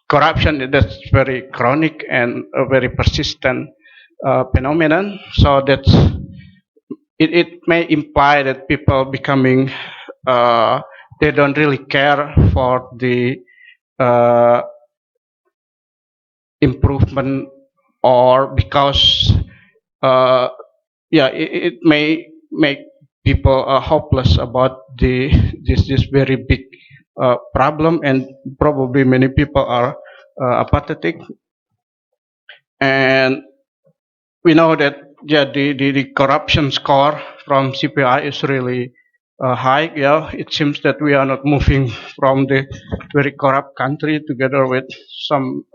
corruption is very chronic and a very persistent phenomenon. So that it may imply that people becoming they don't really care for the improvement, or because yeah, it may make people hopeless about this very big problem, and probably many people are apathetic. And we know that yeah, the corruption score from CPI is really high. Yeah, it seems that we are not moving from the very corrupt country together with some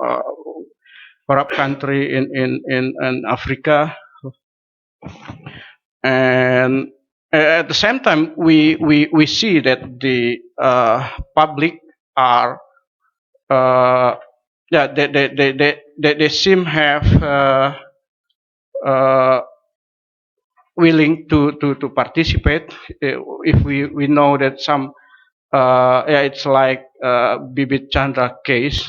corrupt country in Africa. And at the same time, we see that the public are yeah, they seem have willing to participate. If we know that some yeah, it's like Bibit Chandra case.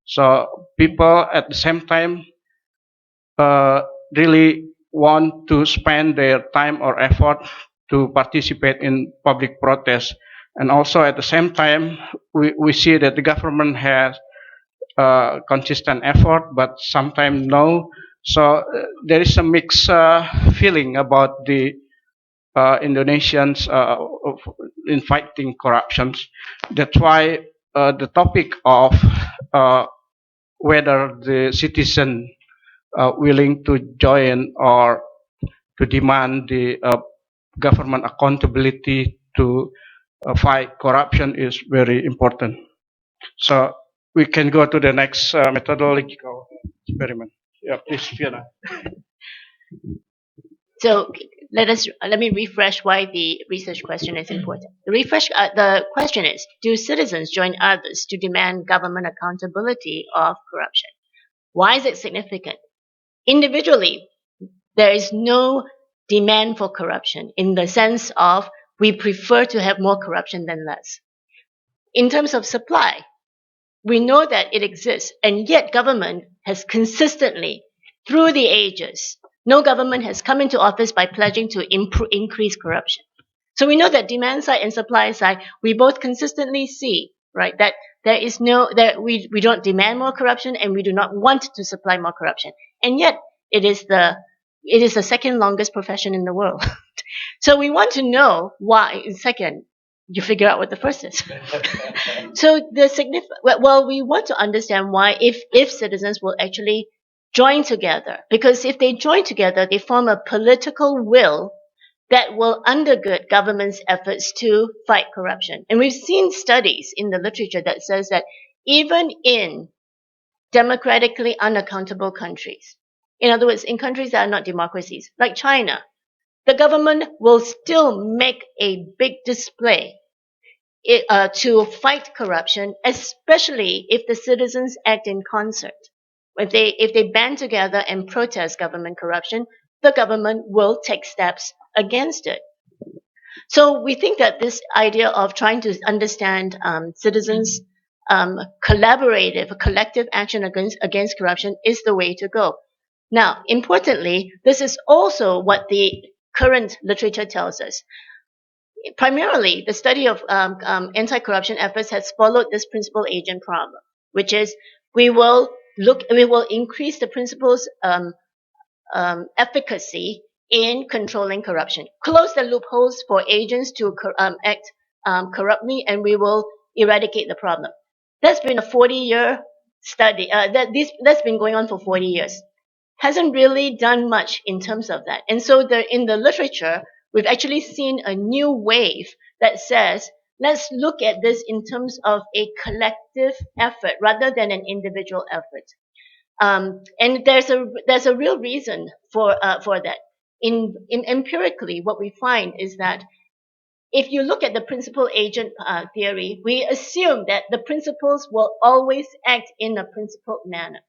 So people at the same time really want to spend their time or effort to participate in public protests. And also at the same time, we see that the government has consistent effort, but sometimes no. So there is a mixed feeling about the Indonesians in fighting corruption. That's why the topic of whether the citizen willing to join or to demand the government accountability to fight corruption is very important. So we can go to the next methodological experiment. Yeah, please, Fiona. So let me refresh why the research question is important. The question is: do citizens join others to demand government accountability of corruption? Why is it significant? Individually, there is no demand for corruption in the sense of we prefer to have more corruption than less. In terms of supply, we know that it exists, and yet government has consistently, through the ages, no government has come into office by pledging to increase corruption. So we know that demand side and supply side, we both consistently see, right, that there is we don't demand more corruption and we do not want to supply more corruption. And yet it is the second longest profession in the world. So we want to know why. Second, you figure out what the first is. So we want to understand why if citizens will actually join together, because if they join together, they form a political will that will undergird government's efforts to fight corruption. And we've seen studies in the literature that says that even in democratically unaccountable countries, in other words, in countries that are not democracies, like China, the government will still make a big display to fight corruption, especially if the citizens act in concert. If they band together and protest government corruption, the government will take steps against it. So we think that this idea of trying to understand citizens' collective action against corruption is the way to go. Now, importantly, this is also what the current literature tells us. Primarily, the study of anti-corruption efforts has followed this principal agent problem, which is we will increase the principal's efficacy in controlling corruption, close the loopholes for agents to act corruptly, and we will eradicate the problem. That's been a 40-year study. That's been going on for 40 years. Hasn't really done much in terms of that. And so in the literature, we've actually seen a new wave that says, let's look at this in terms of a collective effort rather than an individual effort. And there's a real reason for that. In empirically, what we find is that if you look at the principal agent theory, we assume that the principals will always act in a principled manner.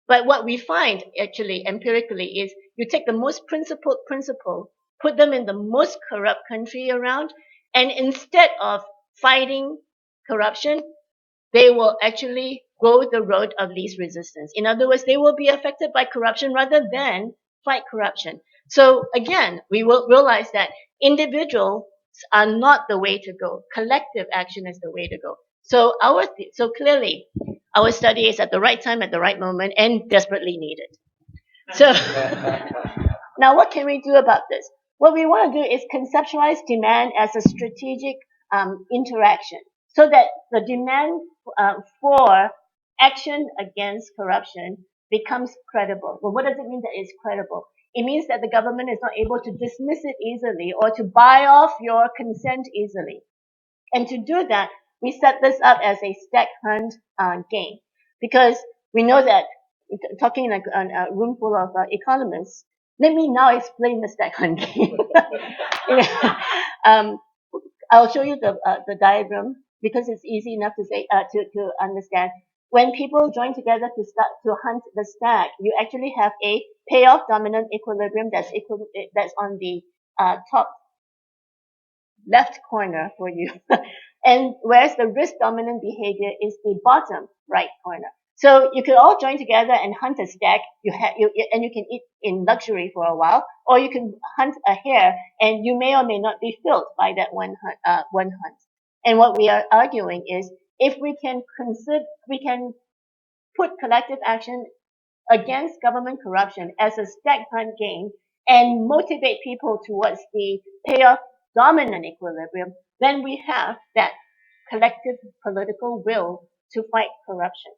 But what we find actually empirically is you take the most principled principal, put them in the most corrupt country around, and instead of fighting corruption, they will actually go the road of least resistance. In other words, they will be affected by corruption rather than fight corruption. So again, we will realize that individuals are not the way to go. Collective action is the way to go. So so clearly, our study is at the right time, at the right moment, and desperately needed. So now what can we do about this? What we want to do is conceptualize demand as a strategic interaction so that the demand for action against corruption becomes credible. Well, what does it mean that it's credible? It means that the government is not able to dismiss it easily or to buy off your consent easily. And to do that, we set this up as a stack hunt game because we know that talking in a room full of economists, let me now explain the stack hunt game. I'll show you the diagram because it's easy enough to say to understand. When people join together to hunt the stack, you actually have a payoff dominant equilibrium that's on the top left corner for you, and whereas the risk dominant behavior is the bottom right corner. So you could all join together and hunt a stack. And you can eat in luxury for a while, or you can hunt a hare, and you may or may not be filled by that one hunt. And what we are arguing is, if we can put collective action against government corruption as a stack hunt game and motivate people towards the payoff dominant equilibrium, then we have that collective political will to fight corruption.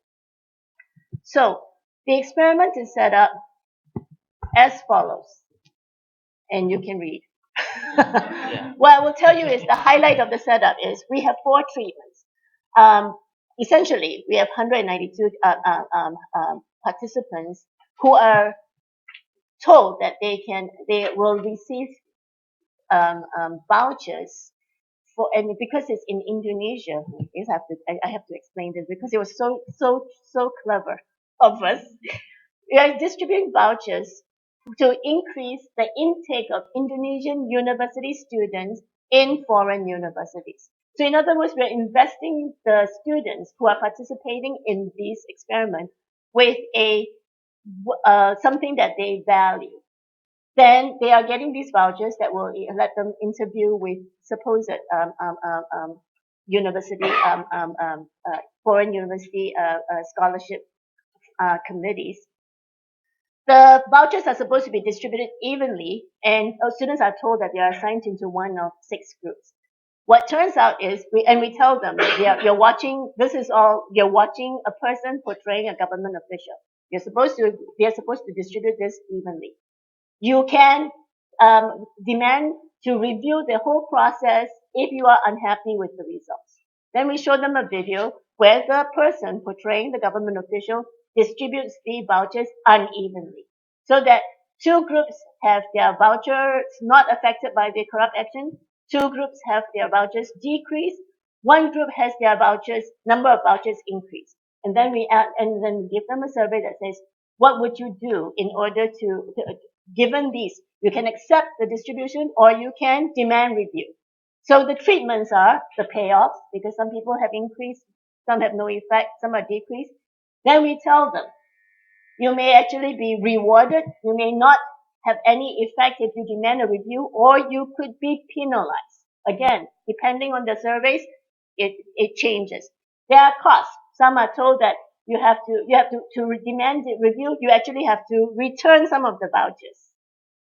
So the experiment is set up as follows, and you can read. What I will tell you is the highlight of the setup is we have 4 treatments. Essentially, we have 192 participants who are told that they will receive vouchers for, and because it's in Indonesia, I have to explain this because it was so clever of us. We are distributing vouchers to increase the intake of Indonesian university students in foreign universities. So in other words, we're investing the students who are participating in these experiments with something that they value. Then they are getting these vouchers that will let them interview with supposed university, foreign university scholarship committees. The vouchers are supposed to be distributed evenly, and students are told that they are assigned into one of 6 groups. What turns out is, we tell them, you're watching a person portraying a government official. They're supposed to distribute this evenly. You can demand to review the whole process if you are unhappy with the results. Then we show them a video where the person portraying the government official distributes the vouchers unevenly, so that 2 groups have their vouchers not affected by the corrupt action, 2 groups have their vouchers decreased, 1 group has their number of vouchers increased. And then we give them a survey that says, what would you do in order to given these? You can accept the distribution or you can demand review. So the treatments are the payoffs, because some people have increased, some have no effect, some are decreased. Then we tell them, you may actually be rewarded, you may not have any effect if you demand a review, or you could be penalized. Again, depending on the surveys, it changes. There are costs. Some are told that you have to demand the review, you actually have to return some of the vouchers.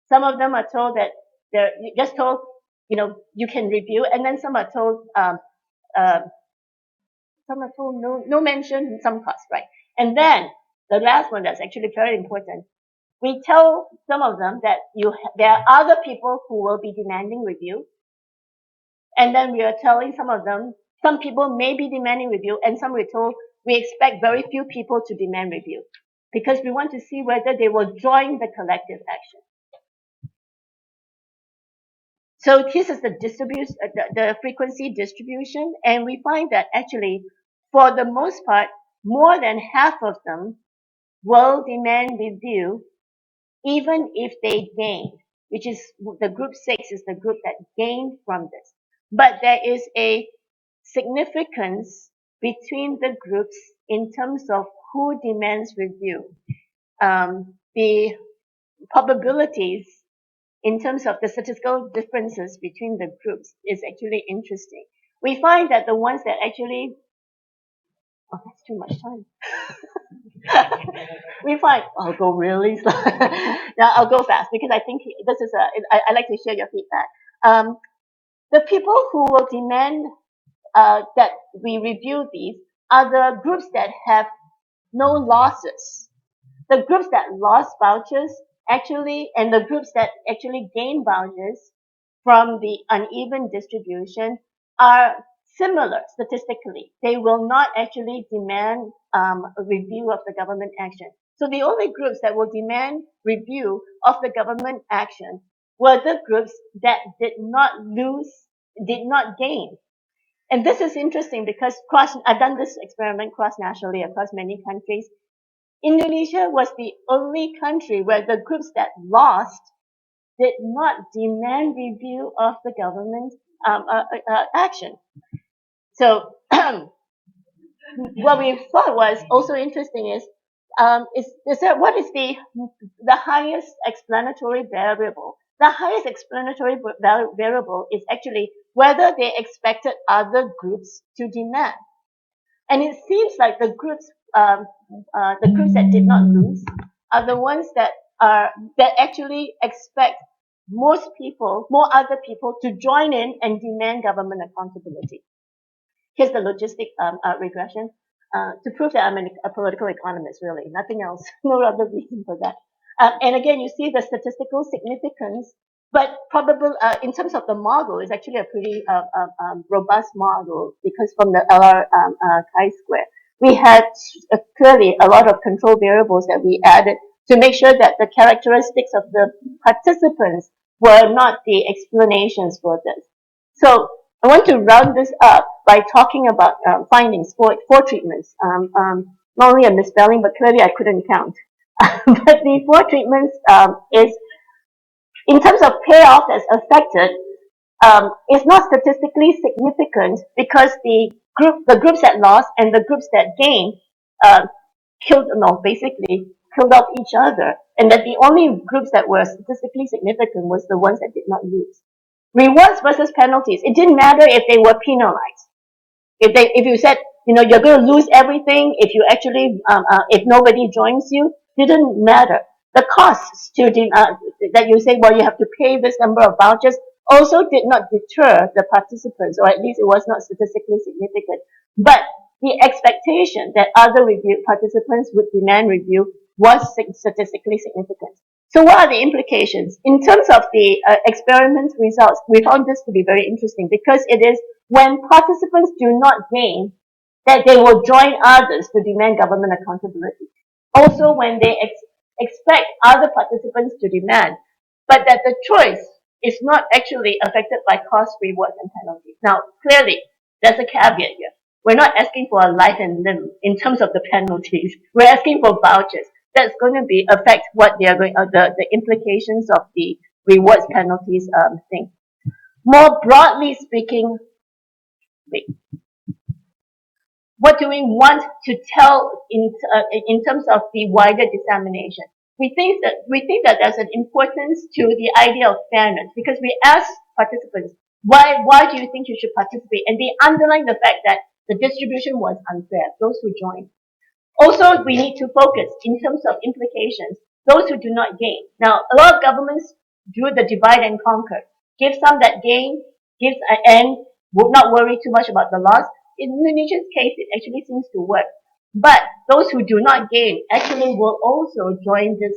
Some of them are told that they're just told, you can review, and then some are told, no mention, some cost, right? And then the last one that's actually very important, we tell some of them that there are other people who will be demanding review, and then we are telling some of them, some people may be demanding review, and some we're told we expect very few people to demand review, because we want to see whether they will join the collective action. So this is the distribution, the frequency distribution, and we find that actually, for the most part, more than half of them will demand review, even if they gain, which is the group 6 is the group that gained from this. But there is a significance between the groups in terms of who demands review. The probabilities in terms of the statistical differences between the groups is actually interesting. We find that the ones that actually, oh, that's too much time. We find, I'll go really slow. Now I'll go fast because I think this is I like to share your feedback. The people who will demand that we review these are the groups that have no losses. The groups that lost vouchers actually, and the groups that actually gain vouchers from the uneven distribution are similar statistically. They will not actually demand a review of the government action. So the only groups that will demand review of the government action were the groups that did not gain. And this is interesting because I've done this experiment cross-nationally across many countries. Indonesia was the only country where the groups that lost did not demand review of the government action. So what we thought was also interesting is what is the highest explanatory variable? The highest explanatory variable is actually whether they expected other groups to demand. And it seems like the groups that did not lose are the ones that actually expect more other people to join in and demand government accountability. Here's the logistic regression to prove that I'm a political economist, really, nothing else, no other reason for that. And again, you see the statistical significance, but probably in terms of the model, it's actually a pretty robust model because from the LR chi-square, we had clearly a lot of control variables that we added to make sure that the characteristics of the participants were not the explanations for this. So I want to round this up by talking about findings, four treatments. Not only a misspelling, but clearly I couldn't count. But the 4 treatments is, in terms of payoff that's affected, is not statistically significant because the groups that lost and the groups that gained basically killed off each other, and that the only groups that were statistically significant was the ones that did not lose. Rewards versus penalties. It didn't matter if they were penalized. If you said, you're going to lose everything if you actually, if nobody joins you, didn't matter. The costs that you say, well, you have to pay this number of vouchers, also did not deter the participants, or at least it was not statistically significant. But the expectation that other participants would demand review was statistically significant. So what are the implications? In terms of the experiment results, we found this to be very interesting because it is when participants do not gain that they will join others to demand government accountability. Also when they expect other participants to demand, but that the choice is not actually affected by cost, rewards, and penalties. Now, clearly, there's a caveat here. We're not asking for a life and limb in terms of the penalties. We're asking for vouchers. That's going to affect what they are going, the implications of the rewards penalties thing. More broadly speaking, what do we want to tell in terms of the wider dissemination? We think that there's an importance to the idea of fairness because we ask participants, why do you think you should participate? And they underline the fact that the distribution was unfair, those who joined. Also, we need to focus in terms of implications, those who do not gain. Now, a lot of governments do the divide and conquer. Give some that gain, and would not worry too much about the loss. In Indonesia's case, it actually seems to work. But those who do not gain actually will also join this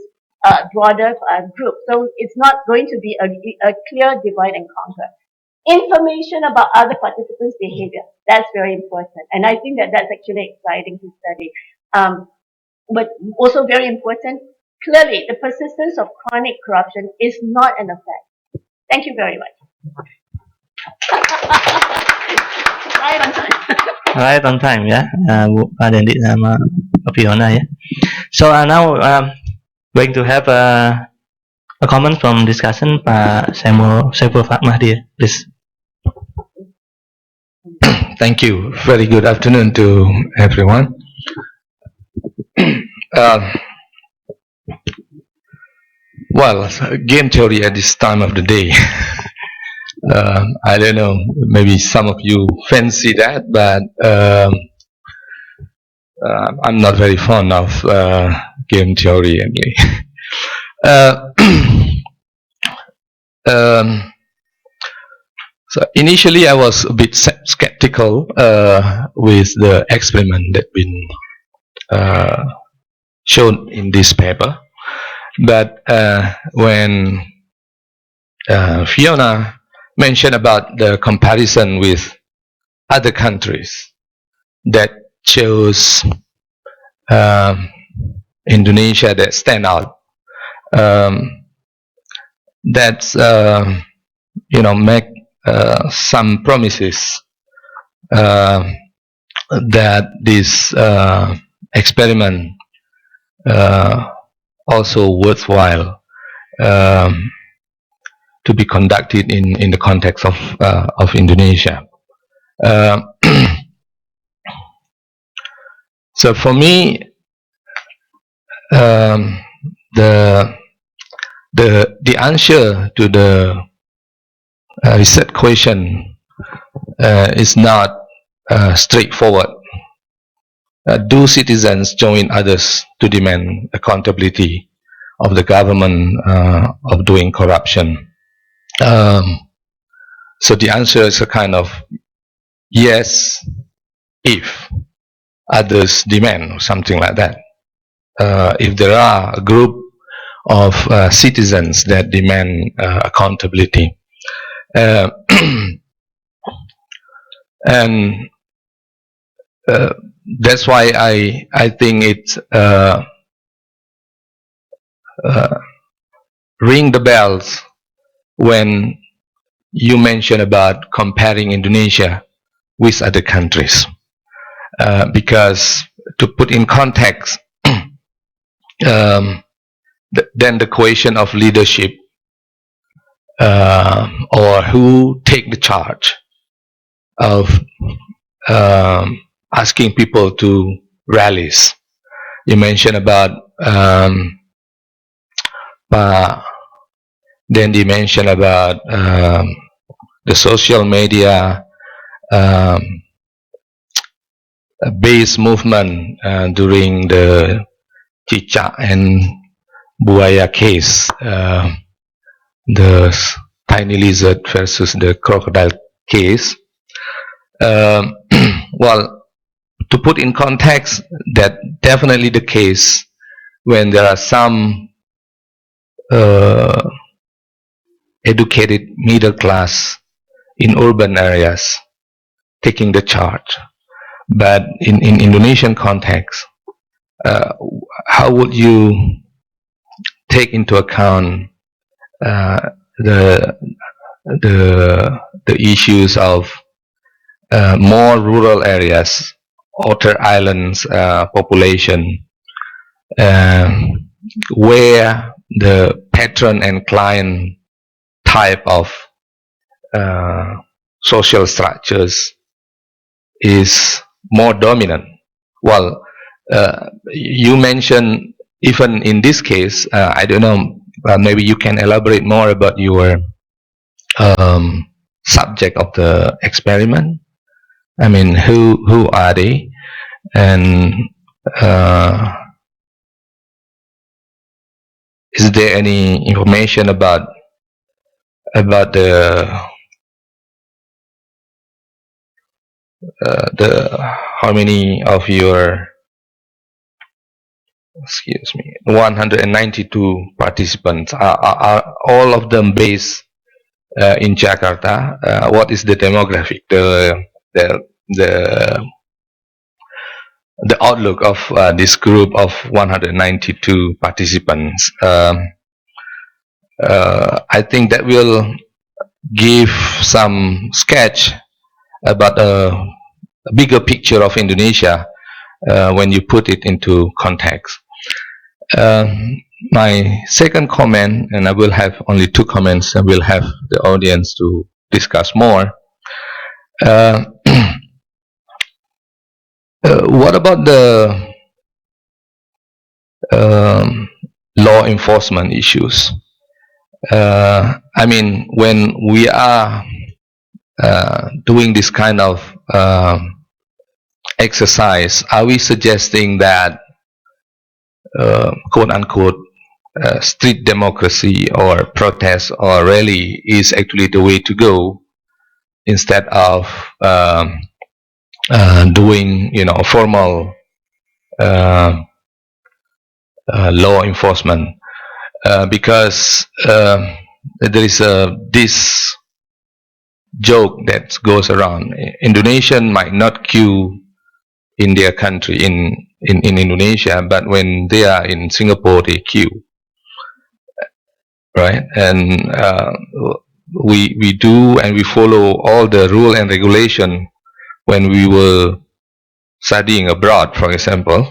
broader group. So it's not going to be a clear divide and conquer. Information about other participants' behavior. That's very important. And I think that that's actually exciting to study. But also very important, clearly the persistence of chronic corruption is not an effect. Thank you very much. Right on time ya, Pak Dendi sama Pak Fiona ya. So now going to have a comment from discussion Pak Saiful Mahdi, please. Thank you. Very good afternoon to everyone. Well, game theory at this time of the day. I don't know, maybe some of you fancy that, but I'm not very fond of game theory anyway. So initially I was a bit skeptical with the experiment that been shown in this paper, but when Fiona mentioned about the comparison with other countries that shows Indonesia that stand out, that's make some promises that this experiment also worthwhile to be conducted in the context of Indonesia. So for me, the answer to the research question is not straightforward. Do citizens join others to demand accountability of the government of doing corruption? So the answer is a kind of yes, if others demand, or something like that. If there are a group of citizens that demand accountability, and that's why I think it ring the bells when you mention about comparing Indonesia with other countries, because to put in context, then the question of leadership or who take the charge of asking people to rallies. You mentioned about Dendi mentioned about the social media based movement during the Cicak and Buaya case, the tiny lizard versus the crocodile case. Well, to put in context, that definitely the case when there are some educated middle class in urban areas taking the charge. But in Indonesian context, how would you take into account the issues of more rural areas, outer islands population, where the patron and client type of social structures is more dominant? Well, you mentioned even in this case, I don't know, maybe you can elaborate more about your subject of the experiment. I mean, who are they, and is there any information about the how many of your 192 participants are all of them based in Jakarta? What is the demographic, the outlook of this group of 192 participants? I think that will give some sketch about a bigger picture of Indonesia when you put it into context. My second comment, and I will have only two comments, I will have the audience to discuss more. What about the law enforcement issues? I mean, when we are doing this kind of exercise, are we suggesting that quote unquote street democracy or protest or rally is actually the way to go instead of doing, you know, formal law enforcement? Because there is this joke that goes around. Indonesian might not queue in their country, in Indonesia, but when they are in Singapore, they queue, right? And we do, and we follow all the rule and regulation when we were studying abroad, for example.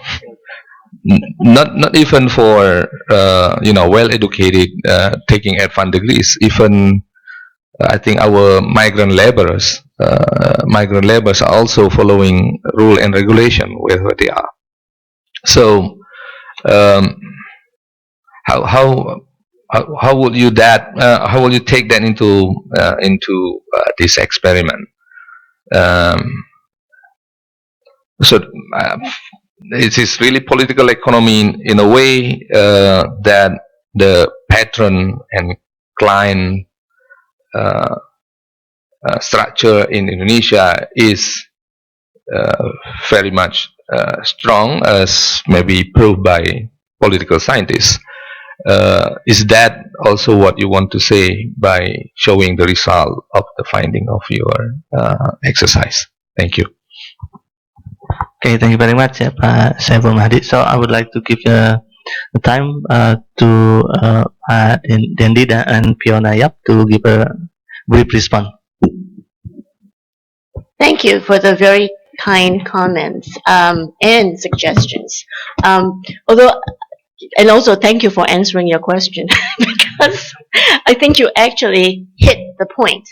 Not even for you know, well-educated taking advanced degrees. Even I think our migrant laborers are also following rule and regulation wherever they are. So how would you how will you take that into this experiment? So it is really political economy in a way that the patron and client structure in Indonesia is very much strong, as maybe proved by political scientists. Is that also what you want to say by showing the result of the finding of your exercise? Thank you. Okay, thank you very much, Pak Saiful Mahdi. So I would like to give the time to Dendida and Fiona Yap to give a brief response. Thank you for the very kind comments and suggestions. And also thank you for answering your question because I think you actually hit the point.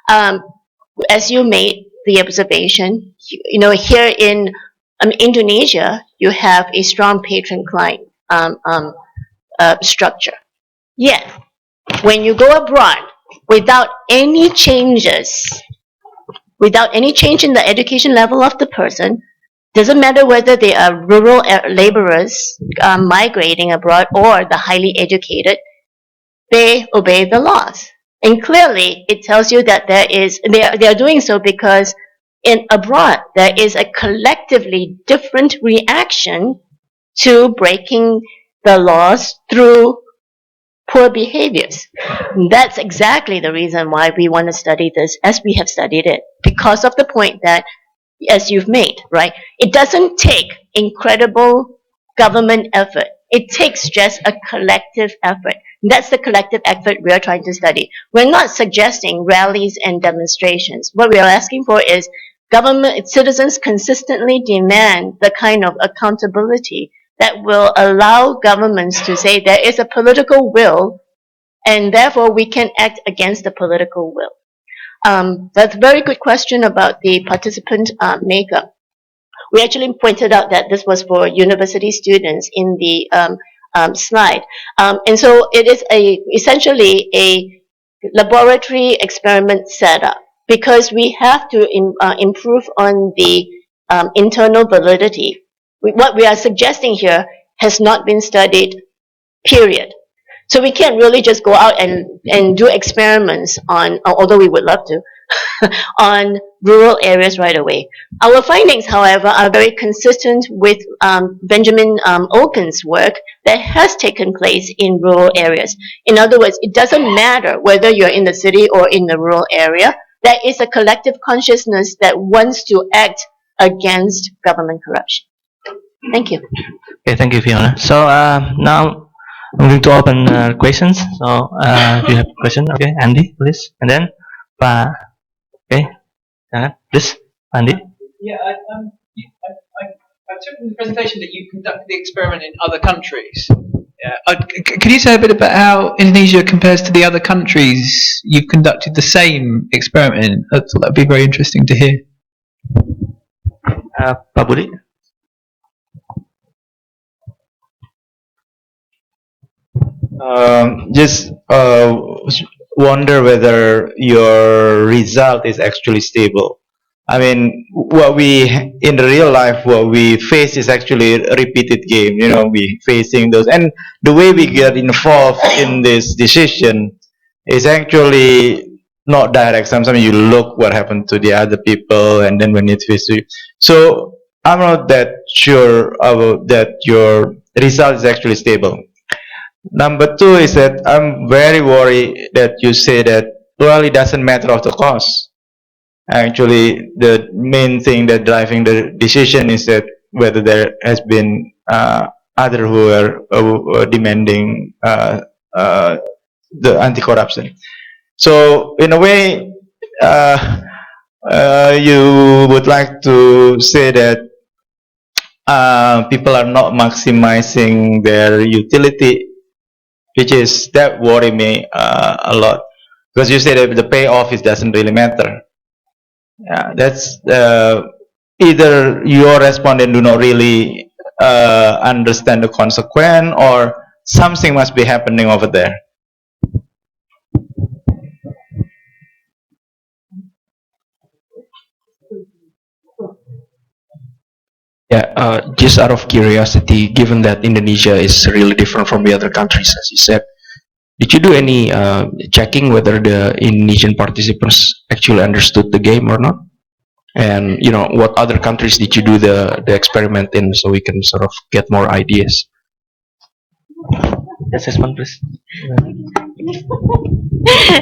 As you made the observation, you know, here in Indonesia, you have a strong patron-client structure. Yet, when you go abroad, without any changes, without any change in the education level of the person, doesn't matter whether they are rural laborers migrating abroad or the highly educated, they obey the laws. And clearly, it tells you that they are doing so because in abroad there is a collectively different reaction to breaking the laws through poor behaviors. That's exactly the reason why we want to study this as we have studied it, because of the point that, as you've made, right? It doesn't take incredible government effort. It takes just a collective effort. That's the collective effort we are trying to study. We're not suggesting rallies and demonstrations. What we are asking for is government citizens consistently demand the kind of accountability that will allow governments to say there is a political will and therefore we can act against the political will. That's a very good question about the participant makeup. We actually pointed out that this was for university students in the slide. And so it is essentially a laboratory experiment setup because we have to improve on the internal validity. What we are suggesting here has not been studied, period. So we can't really just go out and do experiments on, although we would love to, on rural areas right away. Our findings, however, are very consistent with Benjamin Oken's work that has taken place in rural areas. In other words, it doesn't matter whether you're in the city or in the rural area. There is a collective consciousness that wants to act against government corruption. Thank you. Okay, thank you, Fiona. So now I'm going to open questions. So if you have a question, okay, Andy, please, and then Pak. Okay, please, Andi. Yeah, I took from the presentation that you conducted the experiment in other countries. Can you say a bit about how Indonesia compares to the other countries you've conducted the same experiment in? I thought that would be very interesting to hear. Pak Budy. Just wonder whether your result is actually stable. I mean, what we in the real life, what we face is actually a repeated game. You know, we facing those, and the way we get involved in this decision is actually not direct. Sometimes you look what happened to the other people, and then when it's faced with you. So I'm not that sure about that your result is actually stable. Number two is that I'm very worried that you say that, well, it doesn't matter of the cost. Actually, the main thing that driving the decision is that whether there has been other who are demanding the anti-corruption. So in a way, you would like to say that people are not maximizing their utility, which is that worry me a lot, because you say that the payoff doesn't really matter. Yeah, that's either your respondent do not really understand the consequence, or something must be happening over there. Yeah, just out of curiosity, given that Indonesia is really different from the other countries, as you said, did you do any checking whether the Indonesian participants actually understood the game or not? And you know, what other countries did you do the experiment in, so we can sort of get more ideas? Assessment, please.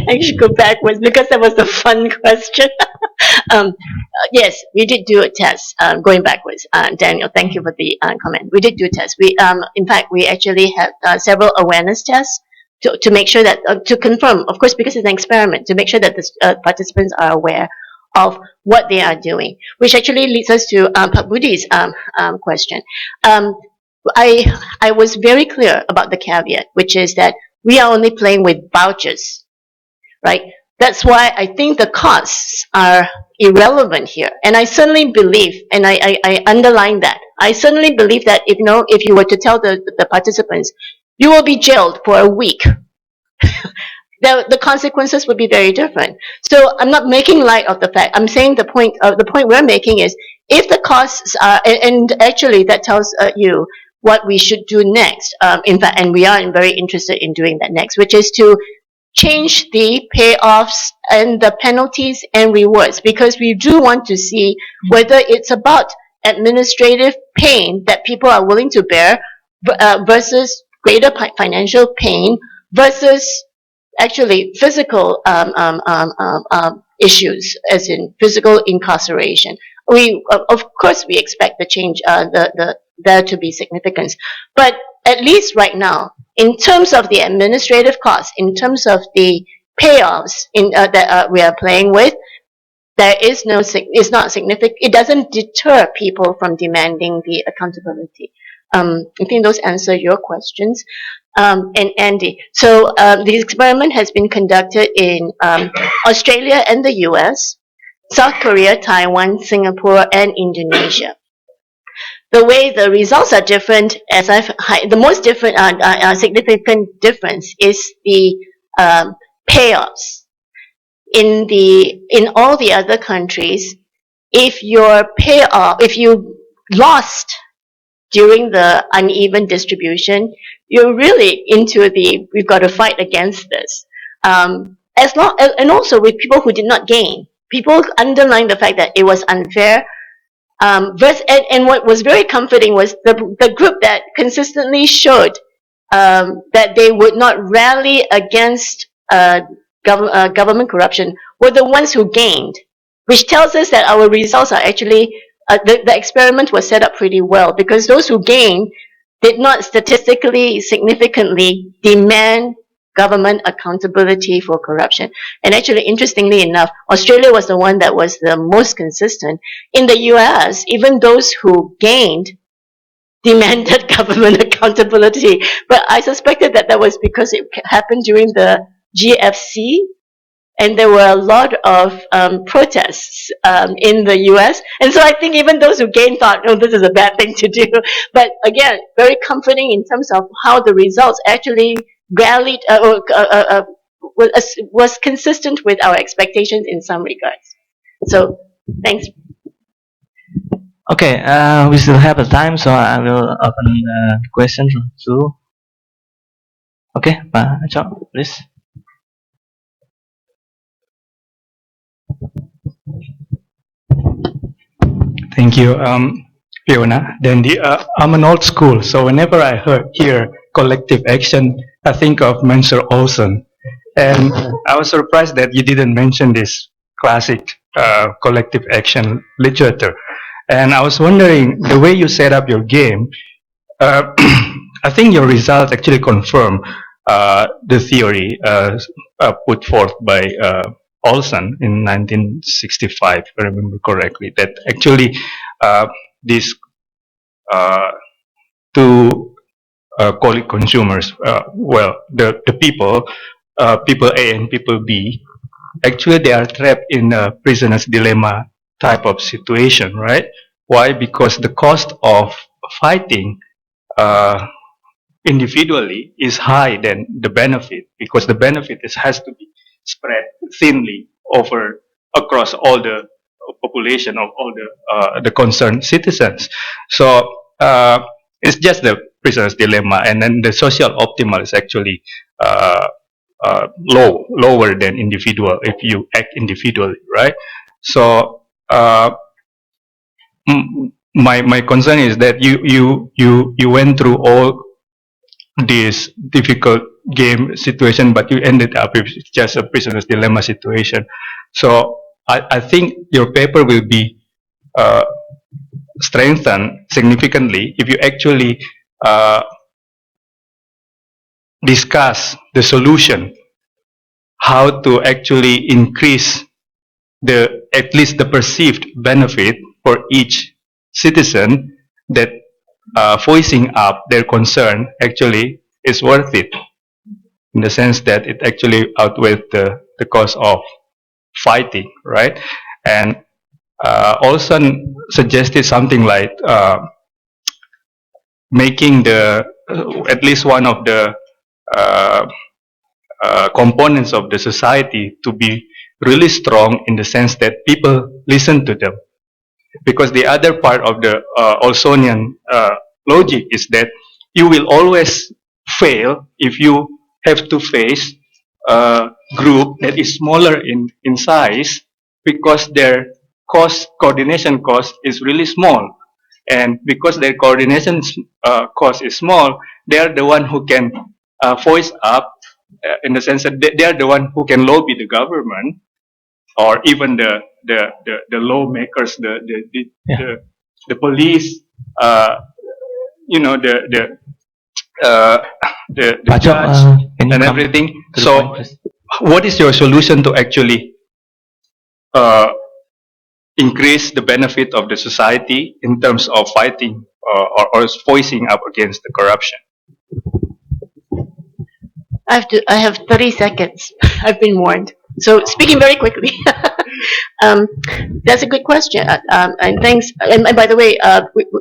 I should go backwards because that was the fun question. Yes, we did do a test. Going backwards, Daniel, thank you for the comment. We did do a test. We, in fact, we actually had several awareness tests to make sure that to confirm, of course, because it's an experiment, to make sure that the participants are aware of what they are doing, which actually leads us to Budy's question. I was very clear about the caveat, which is that we are only playing with vouchers, right? That's why I think the costs are irrelevant here. And I certainly believe, and I underline that, I certainly believe that if you were to tell the participants, you will be jailed for a week, the consequences would be very different. So I'm not making light of the fact. I'm saying the point we're making is, if the costs are, and actually that tells you what we should do next. In fact, and we are very interested in doing that next, which is to change the payoffs and the penalties and rewards, because we do want to see whether it's about administrative pain that people are willing to bear versus greater financial pain versus actually physical issues, as in physical incarceration. We, of course, we expect the change, there to be significance, but at least right now, in terms of the administrative costs, in terms of the payoffs that we are playing with, there is no, it's not significant. It doesn't deter people from demanding the accountability. I think those answer your questions. And Andy, so the experiment has been conducted in Australia and the US, South Korea, Taiwan, Singapore, and Indonesia. The way the results are different, as the most different, significant difference is the payoffs. In all the other countries, if you lost during the uneven distribution, you're really into we've got to fight against this. And also with people who did not gain, people underline the fact that it was unfair. And what was very comforting was the group that consistently showed that they would not rally against government corruption were the ones who gained, which tells us that our results are actually, the experiment was set up pretty well, because those who gained did not statistically significantly demand government accountability for corruption. And actually, interestingly enough, Australia was the one that was the most consistent. In the US, even those who gained demanded government accountability. But I suspected that that was because it happened during the GFC, and there were a lot of protests in the US. And so I think even those who gained thought, oh, this is a bad thing to do. But again, very comforting in terms of how the results actually rallied, was consistent with our expectations in some regards. So, thanks. Okay, we still have the time, so I will open the question to. Okay, Pak Aco, please. Thank you, Fiona. I'm an old school, so whenever I hear collective action, I think of Mansur Olson. And I was surprised that you didn't mention this classic collective action literature. And I was wondering, the way you set up your game, I think your results actually confirm the theory put forth by Olson in 1965, if I remember correctly, that actually these two colleague consumers, the people A and people B, actually they are trapped in a prisoner's dilemma type of situation, right? Why? Because the cost of fighting individually is high than the benefit, because the benefit has to be spread thinly over across all the population of all the concerned citizens. So it's just the prisoner's dilemma, and then the social optimal is actually lower than individual if you act individually, right? So my concern is that you went through all this difficult game situation, but you ended up with just a prisoner's dilemma situation. So I think your paper will be strengthened significantly if you actually discuss the solution, how to actually increase at least the perceived benefit for each citizen, that voicing up their concern actually is worth it, in the sense that it actually outweighs the cost of fighting, right? And Olson suggested something like making at least one of the components of the society to be really strong, in the sense that people listen to them. Because the other part of the Olsonian logic is that you will always fail if you have to face a group that is smaller in size, because their coordination cost is really small. And because their coordination cost is small, they are the one who can voice up, in the sense that they are the one who can lobby the government, or even the lawmakers, the police, the judge, and everything. So, what is your solution to actually increase the benefit of the society in terms of fighting or voicing up against the corruption? I have 30 seconds. I've been warned. So speaking very quickly, that's a good question. And thanks. And by the way,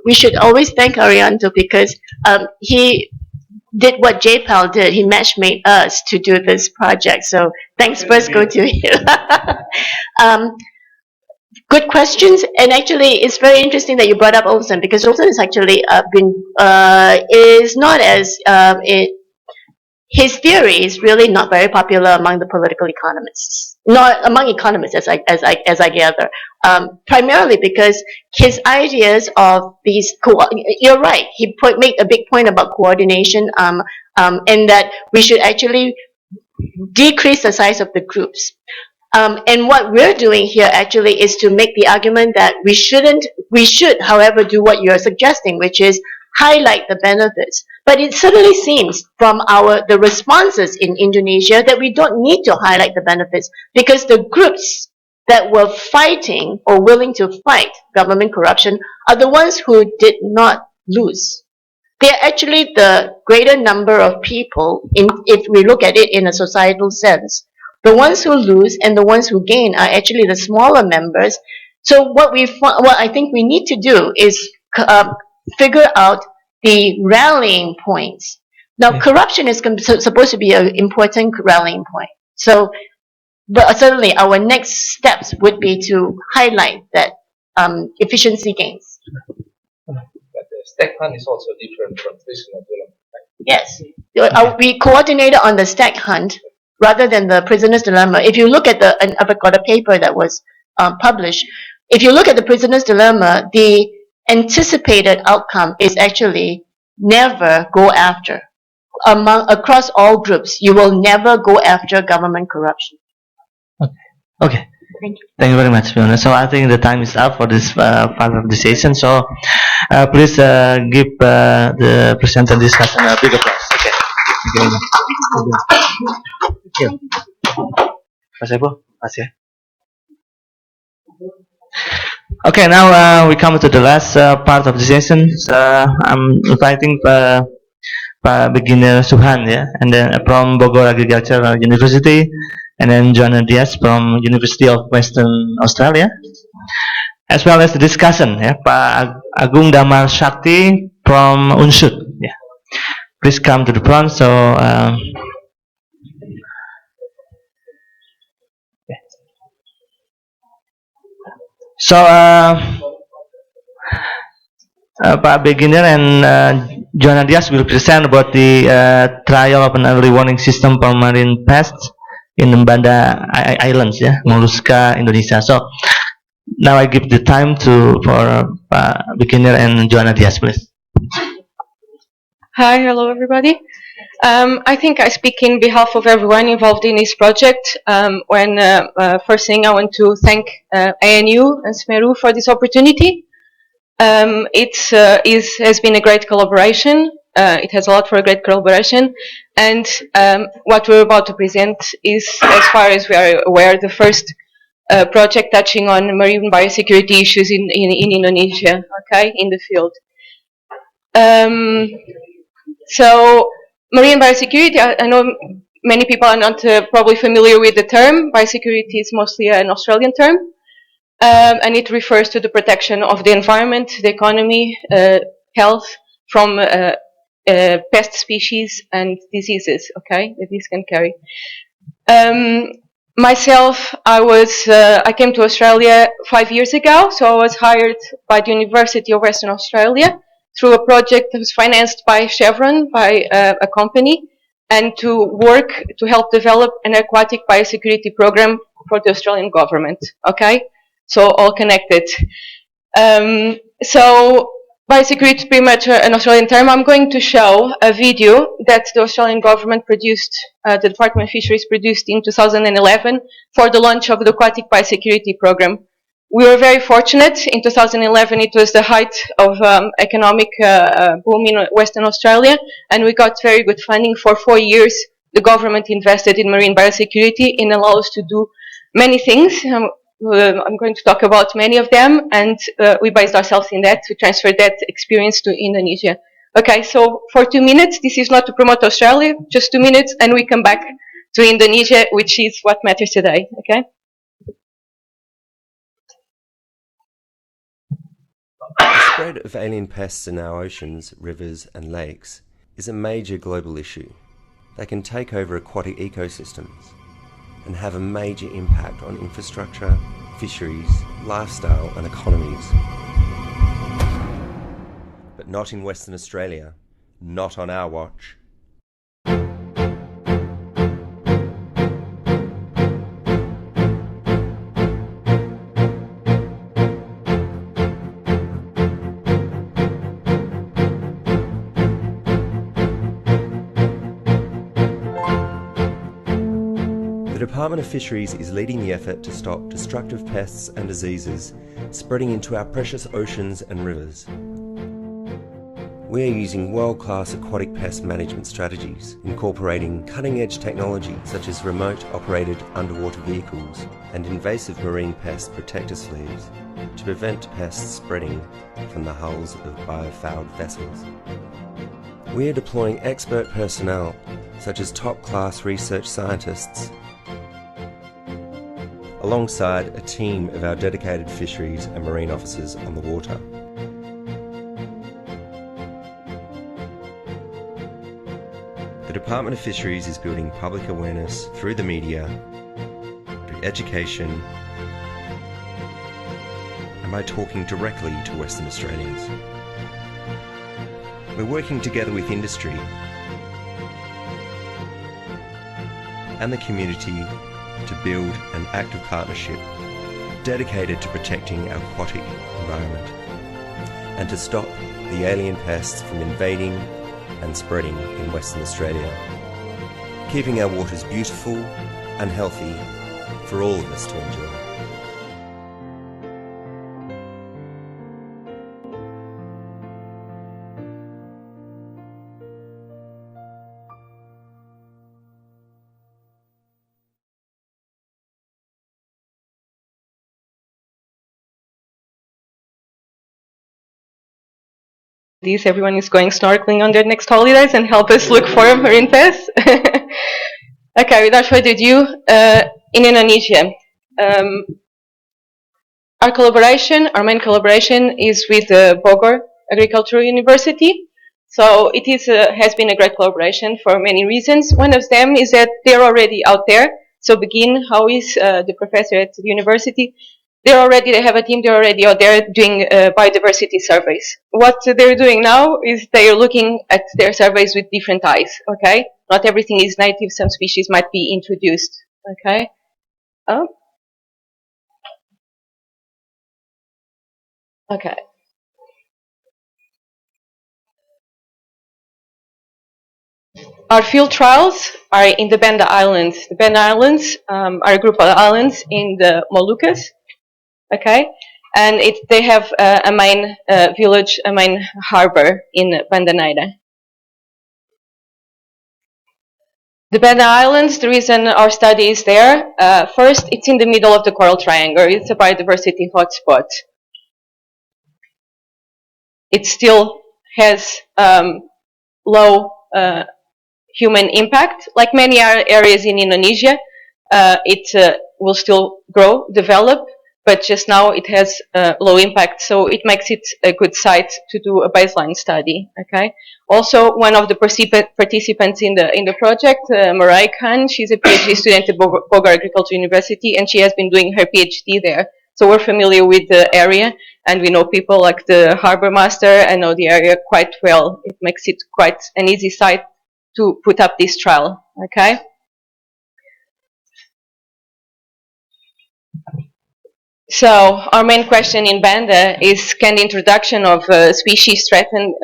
we should always thank Arianto, because he did what JPAL did. He matchmade us to do this project. So thanks first go to him. Good questions, and actually, it's very interesting that you brought up Olson, because Olson is actually is not as his theory is really not very popular among the political economists, not among economists, as I gather. Primarily because his ideas of these, you're right, he made a big point about coordination, and that we should actually decrease the size of the groups. And what we're doing here actually is to make the argument that we should, however, do what you're suggesting, which is highlight the benefits. But it certainly seems from the responses in Indonesia that we don't need to highlight the benefits, because the groups that were fighting or willing to fight government corruption are the ones who did not lose. They're actually the greater number of people, if we look at it in a societal sense. The ones who lose and the ones who gain are actually the smaller members. So what I think we need to do is figure out the rallying points. Now, corruption is supposed to be an important rallying point. So, but certainly our next steps would be to highlight that efficiency gains. But the stack hunt is also different from prisoner development. Yes, we coordinated on the stack hunt rather than the prisoner's dilemma. If you look at I've got a paper that was published. If you look at the prisoner's dilemma, the anticipated outcome is actually never go after. Across all groups, you will never go after government corruption. Okay. Thank you. Thank you very much, Fiona. So I think the time is up for this part of the session. So please give the presenter discussion a big applause. Okay. Thank you very much. Thank you. Pak Saiful, makasih. Okay, now we come to the last part of the session. I'm inviting Pak Beginner Subhan, yeah, and then from Bogor Agricultural University, and then Joanna Diaz from University of Western Australia, as well as the discussion, yeah, Pak Agung Dhamar Syakti from UNSYD. Yeah, please come to the front. So. So, Pak Beginner and Joanna Diaz will present about the trial of an early warning system for marine pests in the Banda Islands, yeah, Mollusca, Indonesia. So, now I give the time for Pak Beginner and Joanna Diaz, please. Hi, hello everybody. I think I speak in behalf of everyone involved in this project. First thing I want to thank ANU and SMERU for this opportunity. It has been a great collaboration. It has allowed for a great collaboration, and what we're about to present is, as far as we are aware, the first project touching on marine biosecurity issues in Indonesia, okay, in the field. So, marine biosecurity, I know many people are not probably familiar with the term. Biosecurity is mostly an Australian term, and it refers to the protection of the environment, the economy, health from pest species and diseases, okay, that this can carry. Myself, I came to Australia 5 years ago, so I was hired by the University of Western Australia through a project that was financed by Chevron, by a company, and to help develop an aquatic biosecurity program for the Australian government, okay? So all connected. So biosecurity is pretty much an Australian term. I'm going to show a video that the Australian government produced, the Department of Fisheries produced in 2011 for the launch of the aquatic biosecurity program. We were very fortunate. In 2011, it was the height of economic boom in Western Australia, and we got very good funding. For 4 years, the government invested in marine biosecurity and allowed us to do many things. I'm going to talk about many of them, and we based ourselves in that. We transferred that experience to Indonesia. Okay, so for 2 minutes, this is not to promote Australia, just 2 minutes, and we come back to Indonesia, which is what matters today, okay? The spread of alien pests in our oceans, rivers and lakes is a major global issue. They can take over aquatic ecosystems and have a major impact on infrastructure, fisheries, lifestyle and economies. But not in Western Australia, not on our watch. The Department of Fisheries is leading the effort to stop destructive pests and diseases spreading into our precious oceans and rivers. We are using world-class aquatic pest management strategies, incorporating cutting-edge technology such as remote-operated underwater vehicles and invasive marine pest protector sleeves to prevent pests spreading from the hulls of biofouled vessels. We are deploying expert personnel such as top-class research scientists alongside a team of our dedicated fisheries and marine officers on the water. The Department of Fisheries is building public awareness through the media, through education, and by talking directly to Western Australians. We're working together with industry and the community to build an active partnership dedicated to protecting our aquatic environment and to stop the alien pests from invading and spreading in Western Australia, keeping our waters beautiful and healthy for all of us to enjoy. Everyone is going snorkeling on their next holidays and help us look for marine pests. Okay, without further ado, in Indonesia, our main collaboration is with Bogor Agricultural University. So it has been a great collaboration for many reasons. One of them is that they're already out there. So Begin, how is the professor at the university? They have a team, they're already out there doing biodiversity surveys. What they're doing now is they're looking at their surveys with different eyes, okay? Not everything is native, some species might be introduced, okay? Okay. Our field trials are in the Banda Islands. The Banda Islands are a group of islands in the Moluccas. Okay, and they have a main village, a main harbor in Banda. The Banda Islands, the reason our study is there, first, it's in the middle of the Coral Triangle. It's a biodiversity hotspot. It still has low human impact. Like many areas in Indonesia, it will still grow, develop, but just now it has low impact, so it makes it a good site to do a baseline study. Okay. Also, one of the participants in the project, Marai Khan, she's a PhD student at Bogor Agricultural University, and she has been doing her PhD there. So we're familiar with the area, and we know people like the harbor master and know the area quite well. It makes it quite an easy site to put up this trial. Okay. So our main question in Banda is, can the introduction of species threaten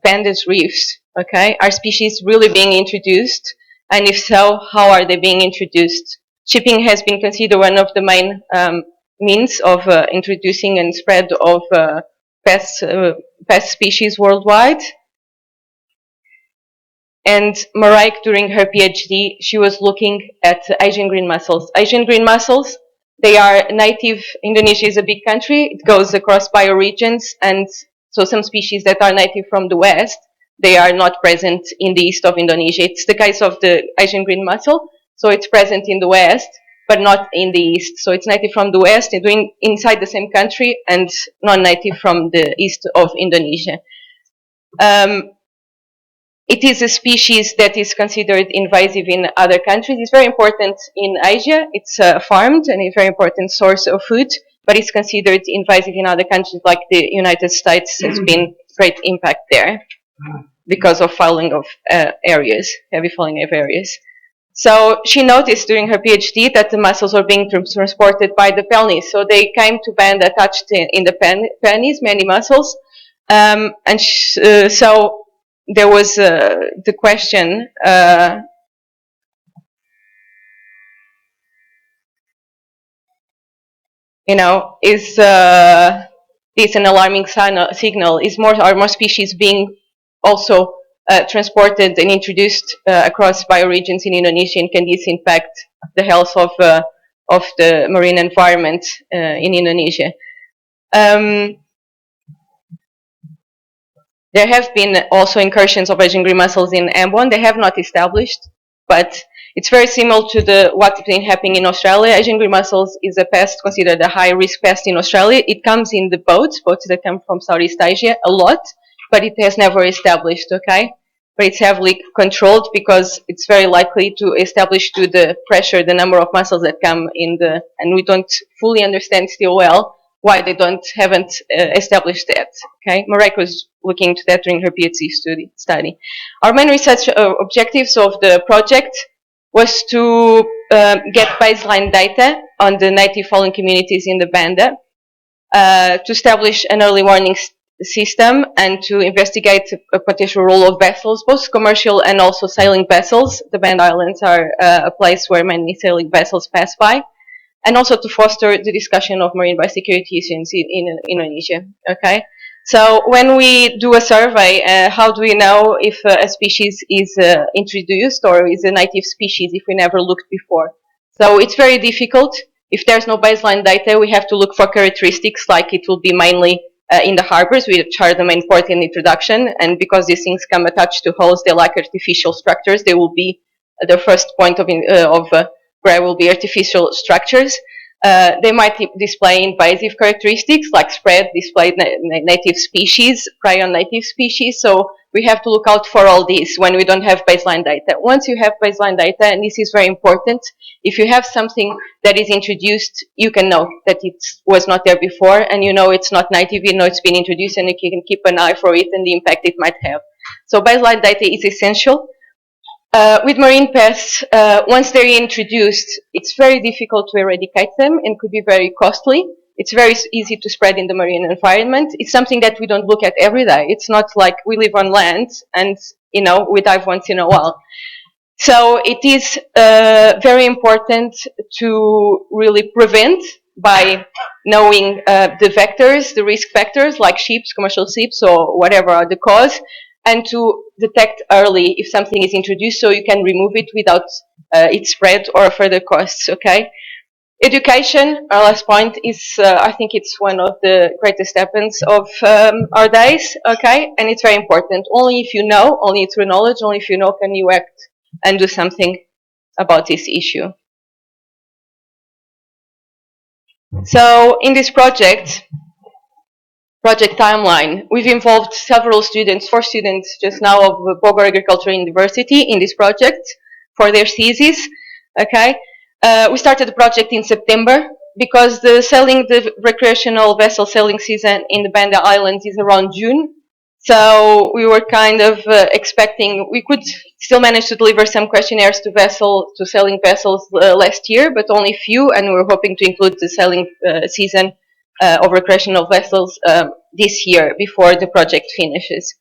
Banda's reefs? Okay, are species really being introduced? And if so, how are they being introduced? Shipping has been considered one of the main means of introducing and spread of pest species worldwide. And Marai, during her PhD, she was looking at Asian green mussels. Asian green mussels, they are native. Indonesia is a big country. It goes across bioregions, and so some species that are native from the west, they are not present in the east of Indonesia. It's the case of the Asian green mussel. So it's present in the west, but not in the east. So it's native from the west, inside the same country, and non-native from the east of Indonesia. It is a species that is considered invasive in other countries. It's very important in Asia. It's farmed and a very important source of food, but it's considered invasive in other countries like the United States. Has been great impact there because of fouling of areas, heavy fouling of areas. So she noticed during her PhD that the mussels were being transported by the pelnies. So they came to Banda attached in the pelnies, many mussels. So there was the question, is this an alarming signal? Are more species being also transported and introduced across bioregions in Indonesia, and can this impact the health of the marine environment in Indonesia? There have been also incursions of Asian green mussels in Ambon. They have not established, but it's very similar to what's been happening in Australia. Asian green mussels is a pest considered a high-risk pest in Australia. It comes in the boats that come from Southeast Asia a lot, but it has never established, okay? But it's heavily controlled because it's very likely to establish to the pressure the number of mussels that come in and we don't fully understand still well why they haven't established that. Okay, Marek was looking into that during her PhD study. Our main research objectives of the project was to get baseline data on the native fauling communities in the Banda, to establish an early warning system, and to investigate a potential role of vessels, both commercial and also sailing vessels. The Banda Islands are a place where many sailing vessels pass by. And also to foster the discussion of marine biosecurity issues in Indonesia. Okay, so when we do a survey, how do we know if a species is introduced or is a native species if we never looked before? So it's very difficult. If there's no baseline data, we have to look for characteristics, like it will be mainly in the harbors, which are the main port in introduction, and because these things come attached to hulls, they like artificial structures. They will be the first point of where will be artificial structures. They might display invasive characteristics like spread, display native species, prey on native species. So we have to look out for all these when we don't have baseline data. Once you have baseline data, and this is very important, if you have something that is introduced, you can know that it was not there before, and you know it's not native, you know it's been introduced, and you can keep an eye for it and the impact it might have. So baseline data is essential. With marine pests, once they're introduced, it's very difficult to eradicate them and could be very costly. It's very easy to spread in the marine environment. It's something that we don't look at every day. It's not like we live on land and, you know, we dive once in a while. So it is very important to really prevent by knowing the vectors, the risk factors like ships, commercial ships, or whatever are the cause, and to detect early if something is introduced so you can remove it without it spread or further costs, okay? Education, our last point, is I think it's one of the greatest weapons of our days, okay? And it's very important. Only if you know, only through knowledge, only if you know can you act and do something about this issue. So in this project timeline, we've involved several students, 4 students just now of Bogor Agricultural University in this project for their thesis. Okay, we started the project in September because the recreational vessel sailing season in the Banda Islands is around June. So we were kind of expecting we could still manage to deliver some questionnaires to sailing vessels last year, but only few, and we were hoping to include the sailing season of recreational vessels this year before the project finishes.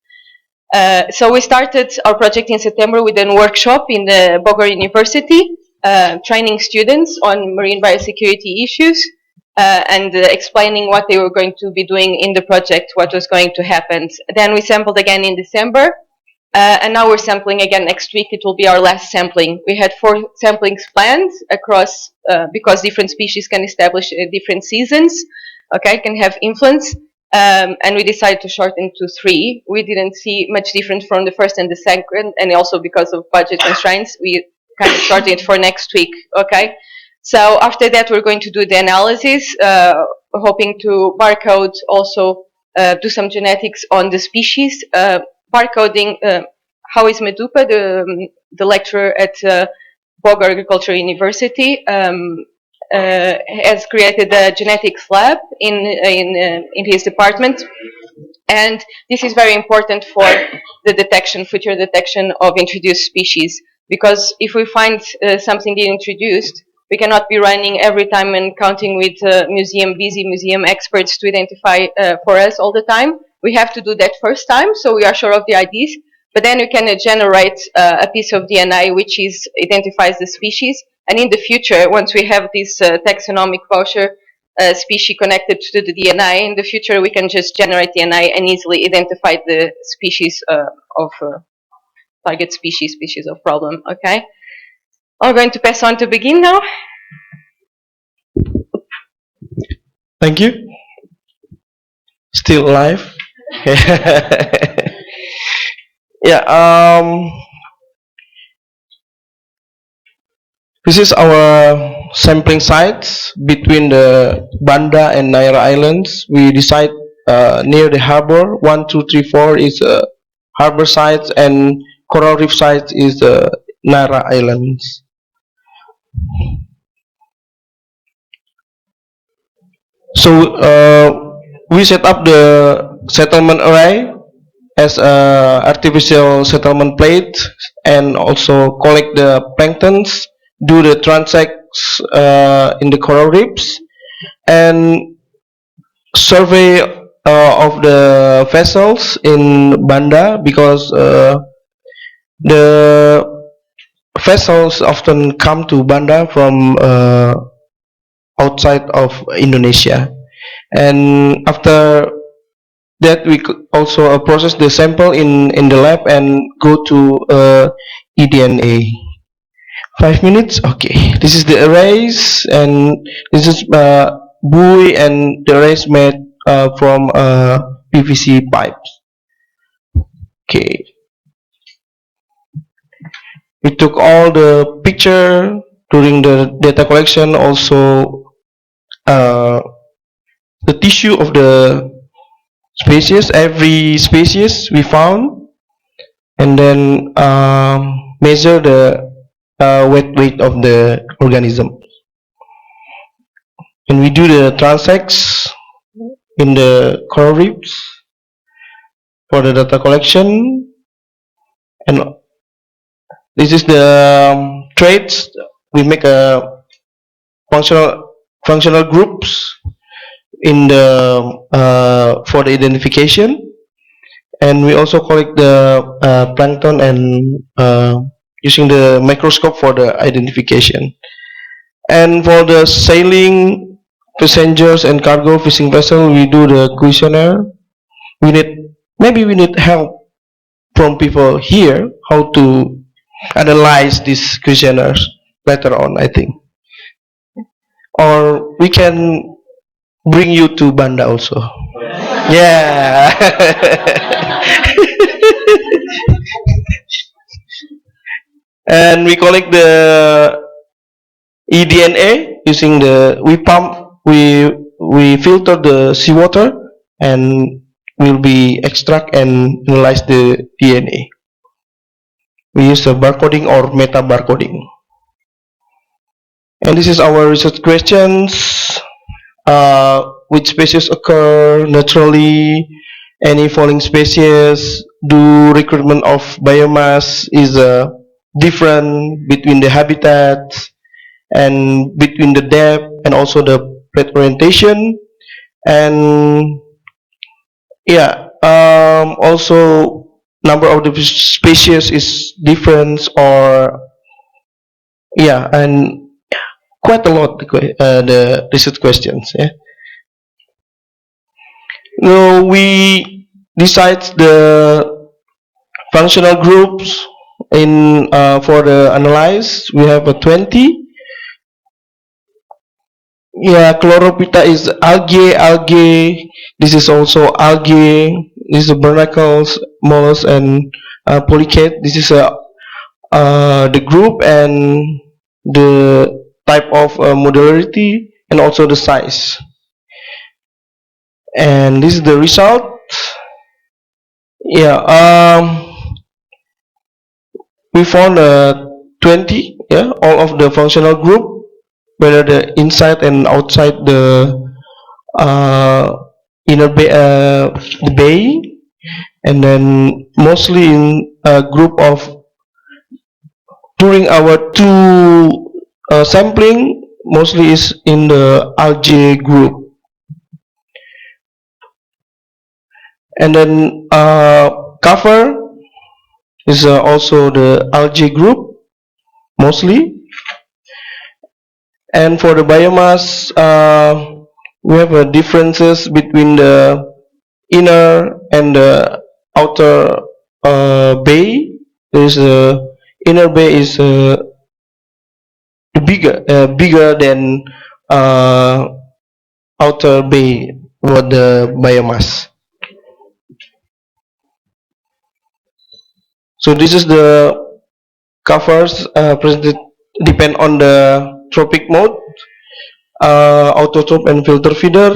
So we started our project in September with a workshop in the Bogor University, training students on marine biosecurity issues and explaining what they were going to be doing in the project, what was going to happen. Then we sampled again in December, and now we're sampling again next week. It will be our last sampling. We had 4 samplings planned across, because different species can establish different seasons, okay, can have influence, and we decided to shorten to 3. We didn't see much difference from the first and the second, and also because of budget constraints, we kind of shortened it for next week, okay? So after that, we're going to do the analysis, hoping to barcode also, do some genetics on the species. Barcoding, how is Medupa, the lecturer at Bogor Agricultural University, has created a genetics lab in his department. And this is very important for the detection, future detection of introduced species. Because if we find something introduced, we cannot be running every time and counting with busy museum experts to identify for us all the time. We have to do that first time, so we are sure of the IDs. But then we can generate a piece of DNA which identifies the species. And in the future, once we have this taxonomic voucher, species connected to the DNA. In the future, we can just generate DNA and easily identify the species of target species of problem. Okay, I'm going to pass on to begin now. Thank you. Still alive. Yeah. This is our sampling sites between the Banda and Naira Islands. We decide near the harbor. 1, 2, 3, 4 is harbor sites, and coral reef sites is Naira Islands. So we set up the settlement array as a artificial settlement plate, and also collect the planktons, do the transects in the coral reefs, and survey of the vessels in Banda, because the vessels often come to Banda from outside of Indonesia. And after that, we could also process the sample in the lab and go to eDNA. 5 minutes. Okay, this is the arrays, and this is buoy, and the arrays made from PVC pipes. Okay, we took all the picture during the data collection, also the tissue of the species, every species we found, and then measure the weight of the organism. And we do the transects in the coral reefs for the data collection. And this is the traits. We make a functional groups in the for the identification, and we also collect the plankton and using the microscope for the identification. And for the sailing passengers and cargo fishing vessel, we do the questionnaire. We need help from people here how to analyze these questionnaires later on, I think. Or we can bring you to Banda also. Yeah. And we collect the eDNA using we filter the seawater, and will be extract and analyze the DNA. We use the barcoding or meta barcoding. And this is our research questions. Which species occur naturally? Any falling species? Do recruitment of biomass is different between the habitats and between the depth and also the plate orientation? And yeah, also number of the species is different, or yeah, and quite a lot the research questions. Yeah. No, we decide the functional groups in for the analyze. We have a 20. Yeah, chlorophyta is algae. This is also algae. This is barnacles, mollusks, and polychaete. This is the group and the type of modularity, and also the size. And this is the result. Yeah, we found 20. Yeah, all of the functional group, whether the inside and outside the inner bay, the bay, and then mostly in a group of, during our two sampling, mostly is in the algae group. And then cover is also the algae group mostly. And for the biomass, we have differences between the inner and the outer bay. There is inner bay is bigger than outer bay for the biomass. So this is the covers presented depend on the trophic mode. Autotroph and filter feeder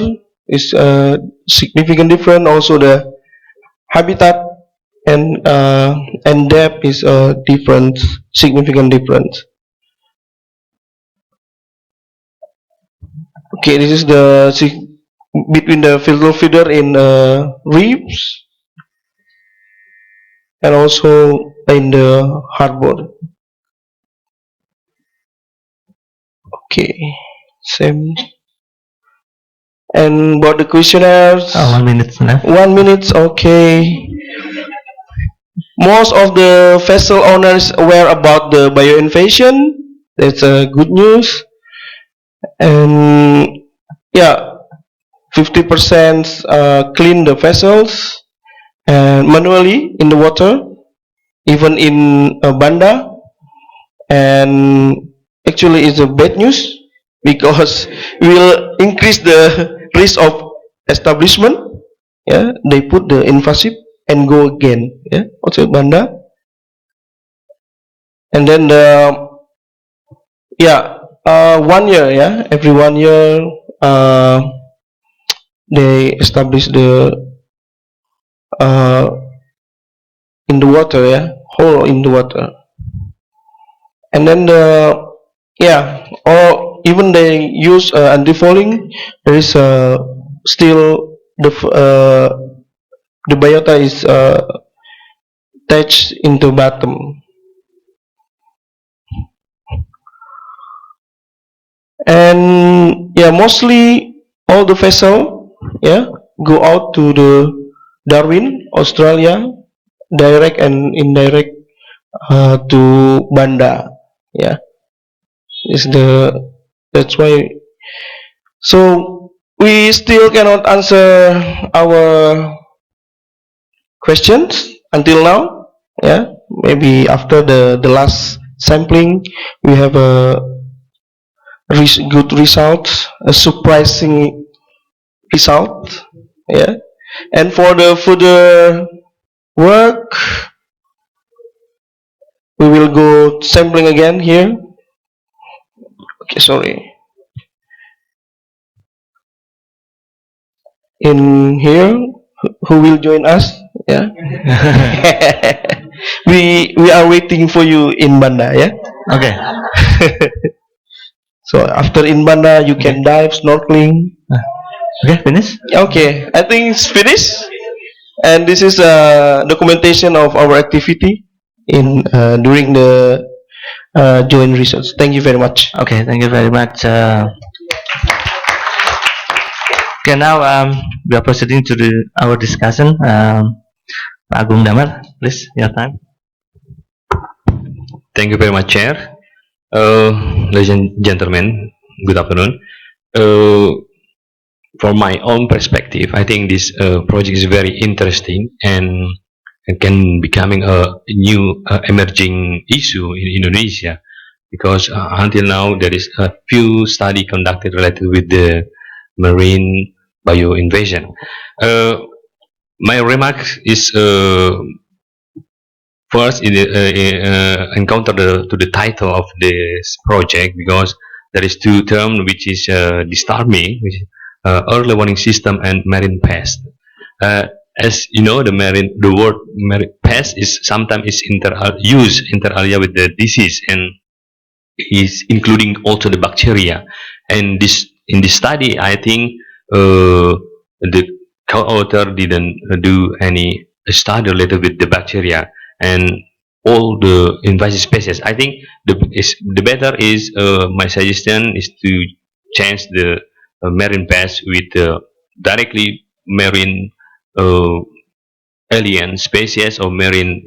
is significant different. Also the habitat and depth is different, significant difference. Okay, this is the between the filter feeder in reefs and also in the harbor. Okay, same. And about the questionnaires. 1 minute left. 1 minute, okay. Most of the vessel owners aware about the bioinvasion. That's good news. And yeah, 50% clean the vessels and manually in the water, even in Banda. And actually it's a bad news because will increase the risk of establishment. Yeah, they put the invasive and go again. Yeah, also Banda. And then the 1 year. Yeah, every 1 year they establish the in the water. Yeah, hole in the water. And then or even they use anti-fouling. There is still the biota is attached into bottom. And yeah, mostly all the vessel go out to the Darwin, Australia, direct and indirect to Banda. Yeah, is that's why. So we still cannot answer our questions until now. Yeah, maybe after the last sampling we have a good result, a surprising result. Yeah, and for the further work we will go sampling again here. Okay, sorry. In here, who will join us? Yeah. we are waiting for you in Banda. Yeah. Okay. So after in Banda, you can dive, snorkeling. Okay, finish. Okay, I think it's finished. And this is documentation of our activity in during the joint research. Thank you very much. Okay, thank you very much. Okay, now we are proceeding to our discussion. Agung, Dhamar, please, your time. Thank you very much, Chair. Ladies and gentlemen, good afternoon. From my own perspective, I think this project is very interesting and can becoming a new emerging issue in Indonesia, because until now there is a few study conducted related with the marine bioinvasion. My remarks is first encounter to the title of this project, because there is two terms which is disturbing, which is early warning system and marine pest. As you know, the word marine pest is sometimes used inter alia with the disease, and is including also the bacteria. And in this study, I think the co-author didn't do any study related with the bacteria and all the invasive species. I think the better is my suggestion is to change the marine pest with directly marine alien species or marine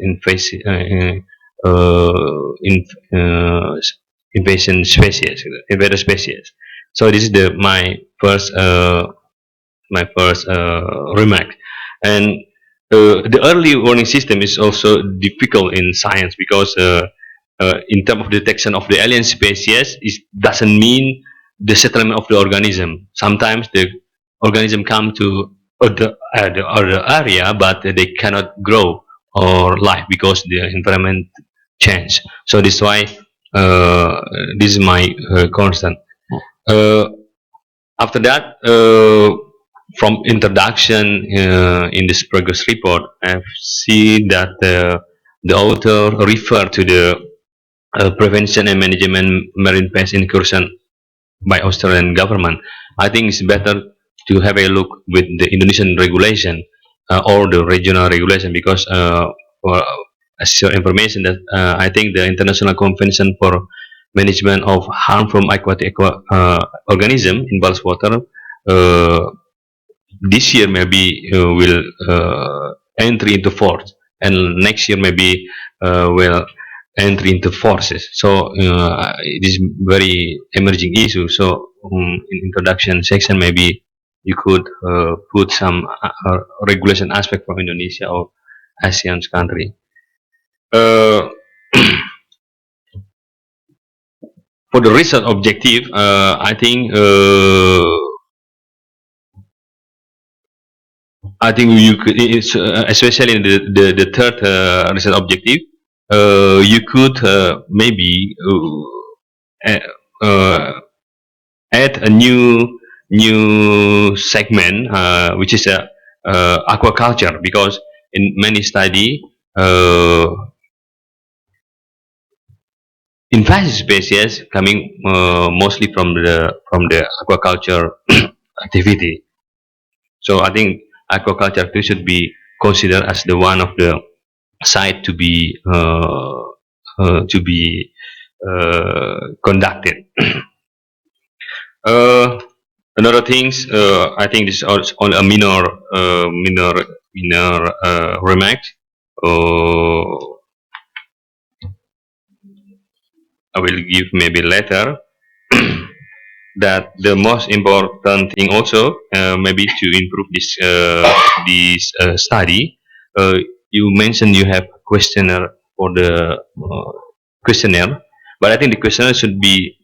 invasion species, invader species. So this is my first remark. And the early warning system is also difficult in science because in terms of detection of the alien species, it doesn't mean the settlement of the organism. Sometimes the organism come to the other area, but they cannot grow or live because the environment change. So this is why this is my concern. After that, from introduction in this progress report, I've seen that the author referred to the prevention and management marine pest incursion by Australian government. I think it's better to have a look with the Indonesian regulation or the regional regulation because for as your information that I think the International Convention for Management of Harm from Aquatic Organism in ballast water this year maybe will enter into force, and next year maybe will enter into forces. So it is very emerging issue. So in introduction section maybe you could put some regulation aspect from Indonesia or ASEAN country. For the research objective, I think you could, especially in the third research objective, you could maybe add a new segment, which is aquaculture, because in many study invasive species coming mostly from the aquaculture activity. So I think aquaculture too should be considered as the one of the site to be conducted. Another things, I think this is only a minor remark. I will give maybe later. That the most important thing also maybe to improve this study. You mentioned you have a questionnaire for the questionnaire, but I think the questionnaire should be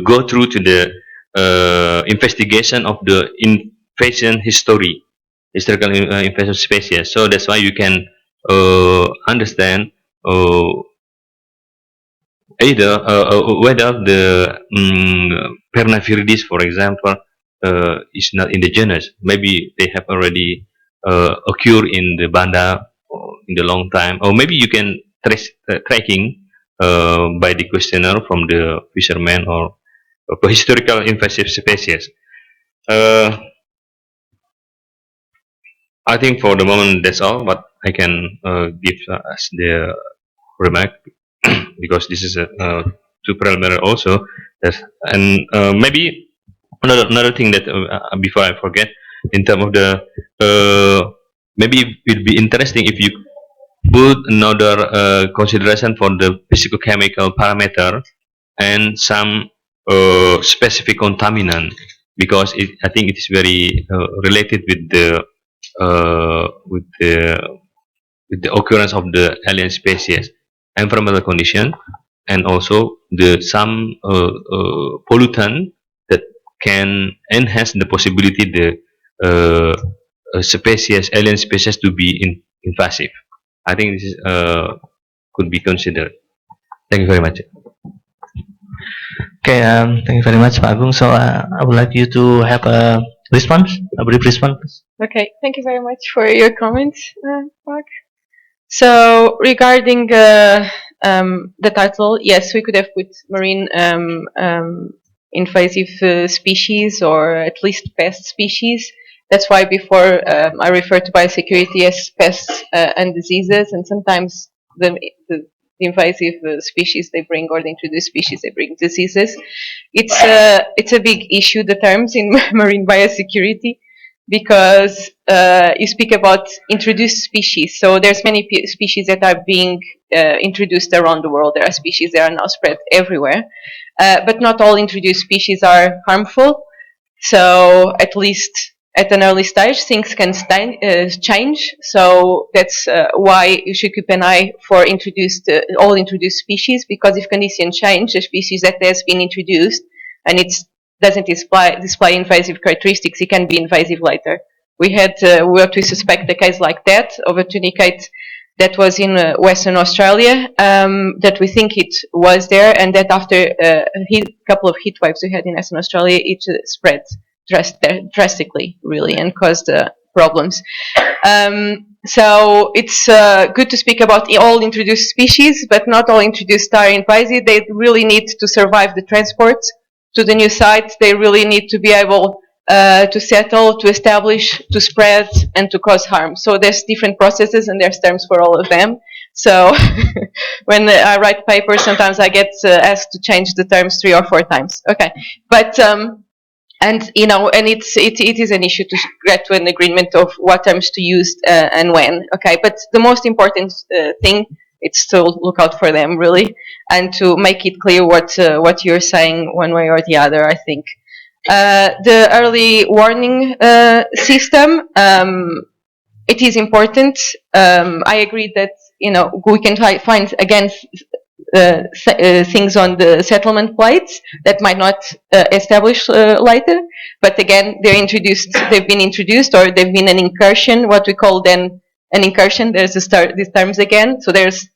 go through to the investigation of the invasion historical invasion species. So that's why you can understand either whether the Pernaviridis, for example, is not indigenous. Maybe they have already occurred in the Banda in the long time, or maybe you can trace tracking by the questionnaire from the fishermen or historical invasive species. I think for the moment that's all what I can give as the remark. Because this is a too preliminary also. Yes. And maybe another thing that before I forget, in terms of the maybe it would be interesting if you put another consideration for the physicochemical parameter and some specific contaminant, because I think it is very related with the occurrence of the alien species, environmental condition, and also some pollutant that can enhance the possibility the alien species to be invasive. I think this is, could be considered. Thank you very much. Okay, thank you very much, Pak Agung. So I would like you to have a response, a brief response. Okay, thank you very much for your comments, Mark. So regarding the title, yes, we could have put marine invasive species, or at least pest species. That's why before I refer to biosecurity as pests and diseases, and sometimes the invasive species they bring, or the introduced species they bring diseases. It's a big issue, the terms in marine biosecurity, because you speak about introduced species. So there's many species that are being introduced around the world. There are species that are now spread everywhere, but not all introduced species are harmful. So at least at an early stage, things can change. So that's why you should keep an eye for all introduced species, because if conditions change, a species that has been introduced and it doesn't display invasive characteristics, it can be invasive later. We suspect a case like that of a tunicate that was in Western Australia, that we think it was there, and that after a couple of heat waves we had in Western Australia, it spread drastically, really, and caused problems. So it's good to speak about all introduced species, but not all introduced are invasive. They really need to survive the transport to the new site. They really need to be able to settle, to establish, to spread, and to cause harm. So there's different processes and there's terms for all of them. So when I write papers, sometimes I get asked to change the terms 3 or 4 times. Okay, but and it is an issue to get to an agreement of what terms to use and when. Okay, but the most important thing is to look out for them, really, and to make it clear what you're saying one way or the other, I think. The early warning system, it is important. I agree that we can find again things on the settlement plates that might not establish later, but again they've been introduced, or they've been an incursion, what we call then an incursion. There's these terms again. So there's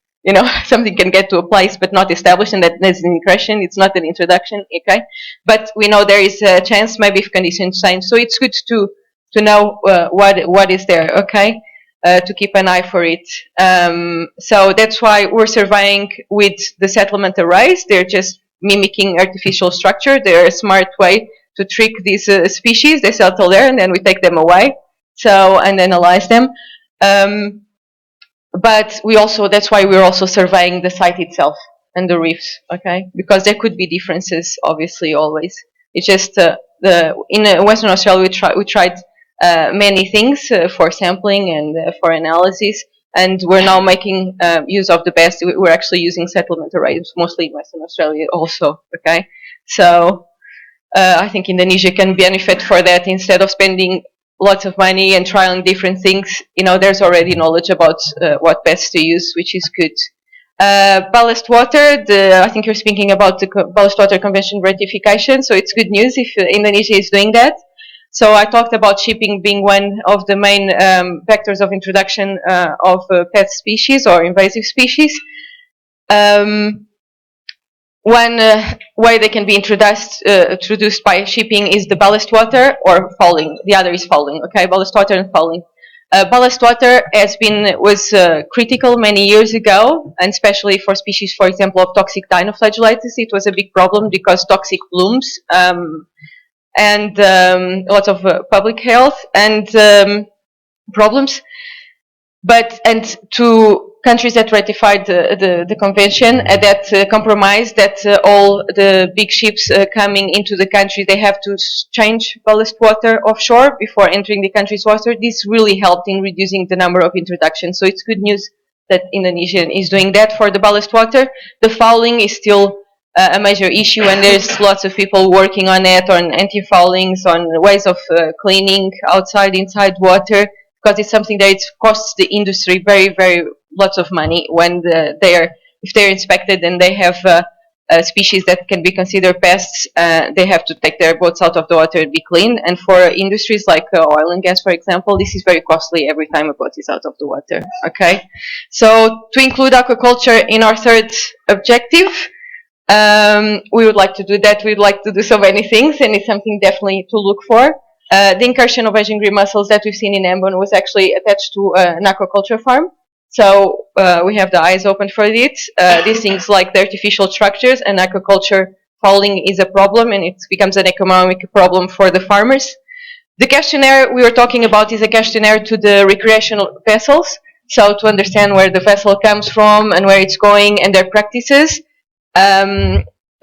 something can get to a place but not established, and that is an incursion. It's not an introduction, okay? But we know there is a chance, maybe if conditions change. So it's good to know what is there, okay? To keep an eye for it. So that's why we're surveying with the settlement arrays. They're just mimicking artificial structure. They're a smart way to trick these species. They settle there, and then we take them away. And analyze them. But that's why we're also surveying the site itself and the reefs, okay? Because there could be differences, obviously, always. It's just in Western Australia we tried many things for sampling and for analysis, and we're now making use of the best. We're actually using settlement arrays, mostly in Western Australia also, okay? So I think Indonesia can benefit for that. Instead of spending lots of money and trying different things, there's already knowledge about what best to use, which is good. Ballast water, I think you're speaking about the Ballast Water Convention ratification, so it's good news if Indonesia is doing that. So I talked about shipping being one of the main vectors of introduction of pet species or invasive species. One way they can be introduced by shipping is the ballast water or fouling. The other is fouling, okay? Ballast water and fouling. Ballast water was critical many years ago, and especially for species, for example, of toxic dinoflagellates. It was a big problem because toxic blooms and lots of public health and problems. And to countries that ratified the convention, that compromised that all the big ships coming into the country, they have to change ballast water offshore before entering the country's water. This really helped in reducing the number of introductions. So it's good news that Indonesia is doing that for the ballast water. The fouling is still a major issue, and there's lots of people working on it, on anti-foulings, on ways of cleaning outside, inside water, because it's something that it costs the industry very, very lots of money when if they're inspected and they have species that can be considered pests, they have to take their boats out of the water and be cleaned. And for industries like oil and gas, for example, this is very costly every time a boat is out of the water. Okay, so to include aquaculture in our third objective, we would like to do that. We'd like to do so many things, and it's something definitely to look for. The incursion of Asian green mussels that we've seen in Ambon was actually attached to an aquaculture farm. So we have the eyes open for it. These things like the artificial structures and aquaculture fouling is a problem, and it becomes an economic problem for the farmers. The questionnaire we were talking about is a questionnaire to the recreational vessels. So to understand where the vessel comes from and where it's going and their practices.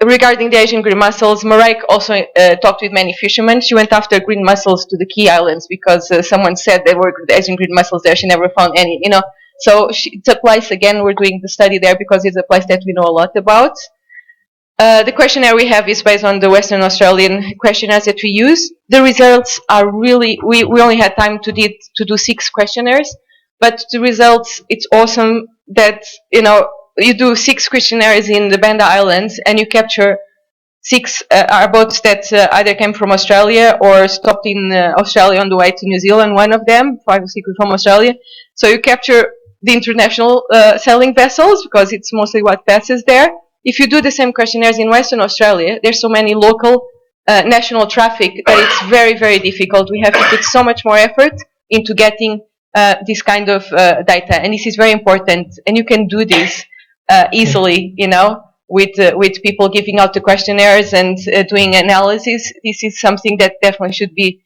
regarding the Asian green mussels, Marek also talked with many fishermen. She went after green mussels to the key islands because someone said there were Asian green mussels there. She never found any, you know. So it's a place, again, we're doing the study there because it's a place that we know a lot about. The questionnaire we have is based on the Western Australian questionnaires that we use. The results are really, we only had time to do 6 questionnaires, but the results, it's awesome that, you know, you do 6 questionnaires in the Banda Islands and you capture 6 are boats that either came from Australia or stopped in Australia on the way to New Zealand, one of them, 5 or 6 from Australia. So you capture the international sailing vessels because it's mostly what passes there. If you do the same questionnaires in Western Australia, there's so many local national traffic that it's very, very difficult. We have to put so much more effort into getting this kind of data, and this is very important. And you can do this easily, you know, with people giving out the questionnaires and doing analysis. This is something that definitely should be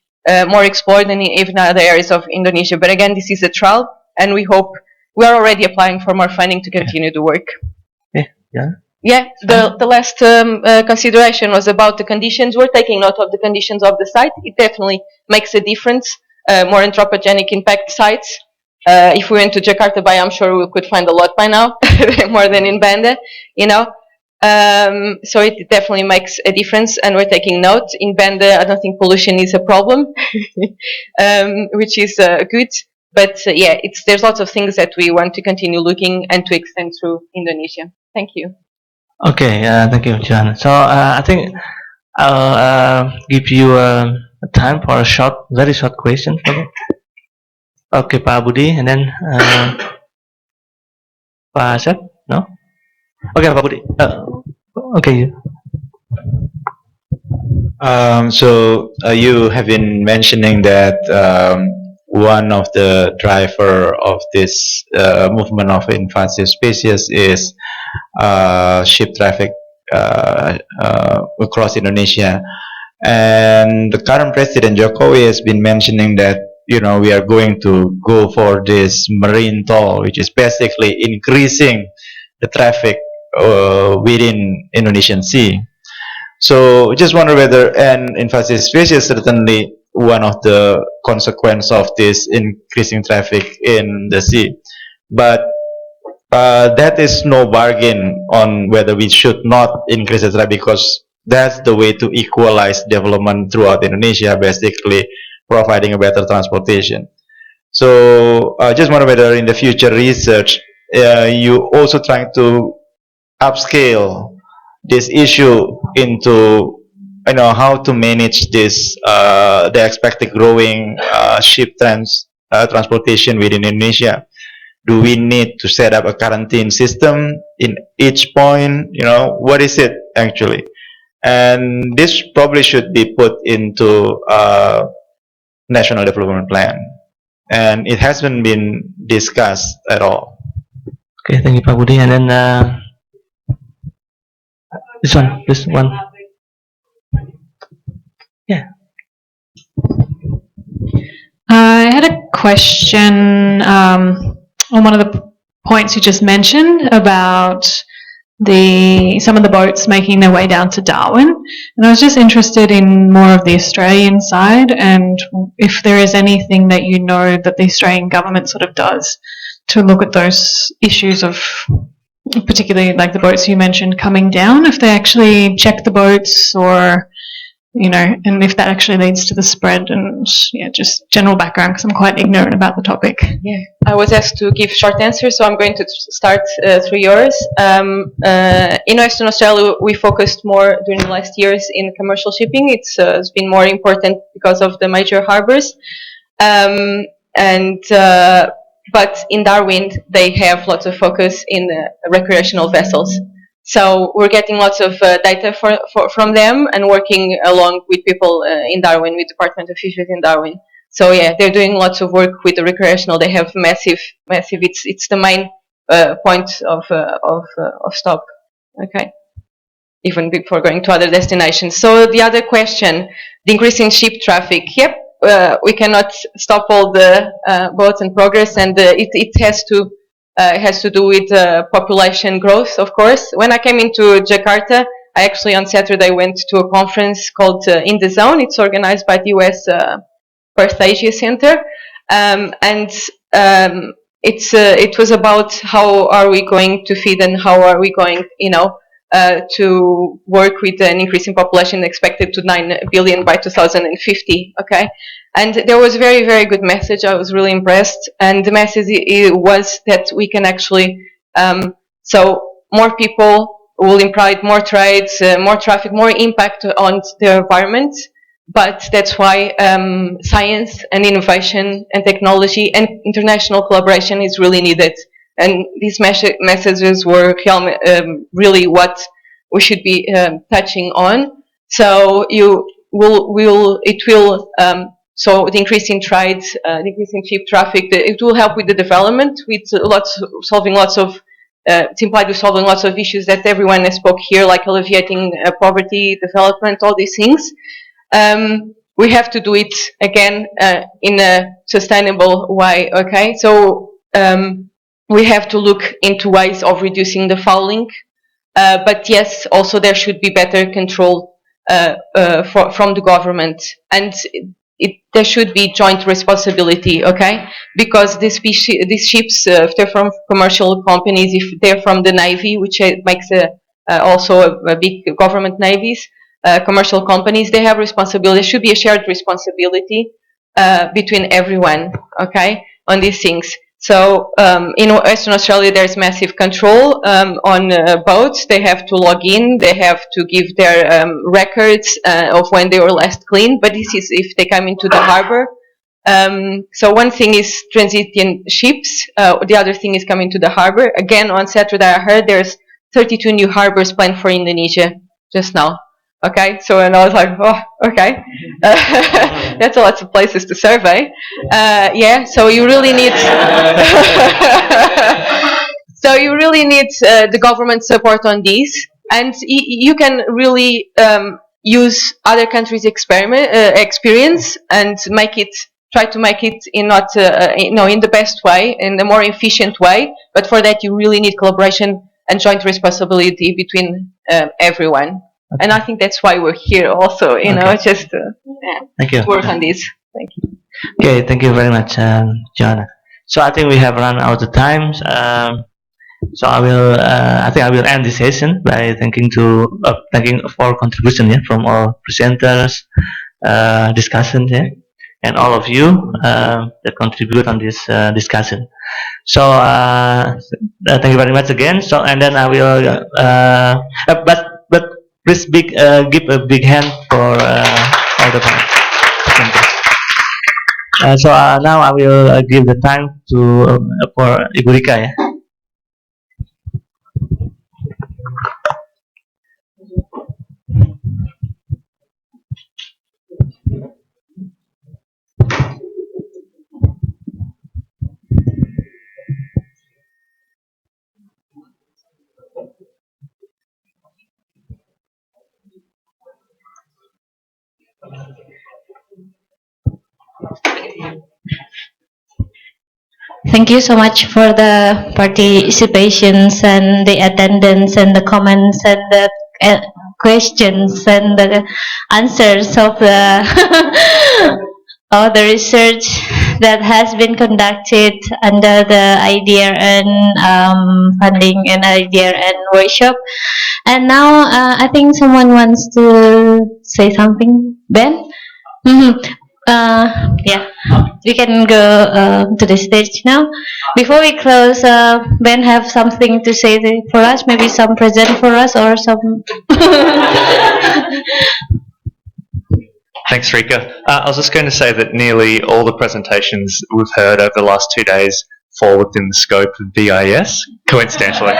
more explored in even other areas of Indonesia. But again, this is a trial, and we hope we are already applying for more funding to continue the work. Yeah. Yeah, the last consideration was about the conditions. We're taking note of the conditions of the site. It definitely makes a difference. More anthropogenic impact sites. If we went to Jakarta Bay, I'm sure we could find a lot by now, more than in Banda, you know. So it definitely makes a difference, and we're taking note. In Banda, I don't think pollution is a problem, which is good. But yeah, there's lots of things that we want to continue looking and to extend through Indonesia. Thank you. Okay, thank you, John. So I think I'll give you time for a very short question. Okay, Pak Budy, and then Pak Asep. No? Okay, Pak Budy. Okay. So you have been mentioning that one of the driver of this movement of invasive species is ship traffic across Indonesia, and the current President Jokowi has been mentioning that, you know, we are going to go for this marine toll, which is basically increasing the traffic within Indonesian Sea. So just wonder whether an invasive species certainly one of the consequence of this increasing traffic in the sea, but that is no bargain on whether we should not increase the traffic, because that's the way to equalize development throughout Indonesia, basically providing a better transportation. So I just wonder whether in the future research you also trying to upscale this issue into, you know, how to manage this the expected growing ship transportation within Indonesia. Do we need to set up a quarantine system in each point? You know, what is it actually? And this probably should be put into national development plan, and it hasn't been discussed at all. Okay, thank you, Pak Budy. And then this one. Yeah. I had a question on one of the points you just mentioned about some of the boats making their way down to Darwin, and I was just interested in more of the Australian side, and if there is anything that you know that the Australian government sort of does to look at those issues of, particularly like the boats you mentioned coming down, if they actually check the boats, or, you know, and if that actually leads to the spread, and yeah, just general background, because I'm quite ignorant about the topic. Yeah, I was asked to give short answers, so I'm going to start through yours. In Western Australia, we focused more during the last years in commercial shipping. It's been more important because of the major harbors, but in Darwin, they have lots of focus in recreational vessels. So we're getting lots of data from them and working along with people in Darwin, with Department of Fisheries in Darwin. So yeah, they're doing lots of work with the recreational. They have massive. It's the main point of stop. Okay, even before going to other destinations. So the other question, the increasing ship traffic. Yep, we cannot stop all the boats and progress, and it has to do with population growth, of course. When I came into Jakarta, I actually on Saturday went to a conference called In the Zone. It's organized by the US First Asia Center, it was about how are we going to feed and how are we going, to work with an increasing population expected to 9 billion by 2050. Okay, and there was a very, very good message. I was really impressed, and the message was that we can actually, so more people will imply more trades, more traffic, more impact on the environment. But that's why science and innovation and technology and international collaboration is really needed. And these messages were really what we should be touching on. So so the increase in trade, the increase in cheap traffic, it will help with the development, with solving lots of issues that everyone has spoke here, like alleviating poverty, development, all these things. We have to do it again in a sustainable way. Okay, so we have to look into ways of reducing the fouling, but yes, also there should be better control from the government, and there should be joint responsibility. Okay, because these ships, if they're from commercial companies, if they're from the Navy, which makes also a big government navies. Commercial companies, they have responsibility. There should be a shared responsibility between everyone, okay, on these things. So in Western Australia, there's massive control on boats. They have to log in. They have to give their records of when they were last cleaned. But this is if they come into the harbour. So one thing is transiting ships. The other thing is coming to the harbour. Again, on Saturday, I heard there's 32 new harbours planned for Indonesia just now. Okay, so and I was like, oh, okay, that's a lot of places to survey. Yeah, so you really need, the government support on this, and you can really use other countries' experience and try to make it in in the best way, in the more efficient way. But for that, you really need collaboration and joint responsibility between everyone. Okay. And I think that's why we're here also, just Thank you. work on this. Thank you. Okay, thank you very much, Joanna. So I think we have run out of time. So I will end this session by thanking for contribution from our presenters, discussants, and all of you that contribute on this discussion. So thank you very much again. So and then I will, but please give a big hand for all the presenters. So now I will give the time for Ibu Rika. Thank you so much for the participations and the attendance and the comments and the questions and the answers of the all the research that has been conducted under the IDRN funding and IDRN workshop. And now I think someone wants to say something. Ben? Yeah, we can go to the stage now. Before we close, Ben have something to say for us, maybe some present for us or some. Thanks, Rika. I was just going to say that nearly all the presentations we've heard over the last 2 days fall within the scope of BIS, coincidentally.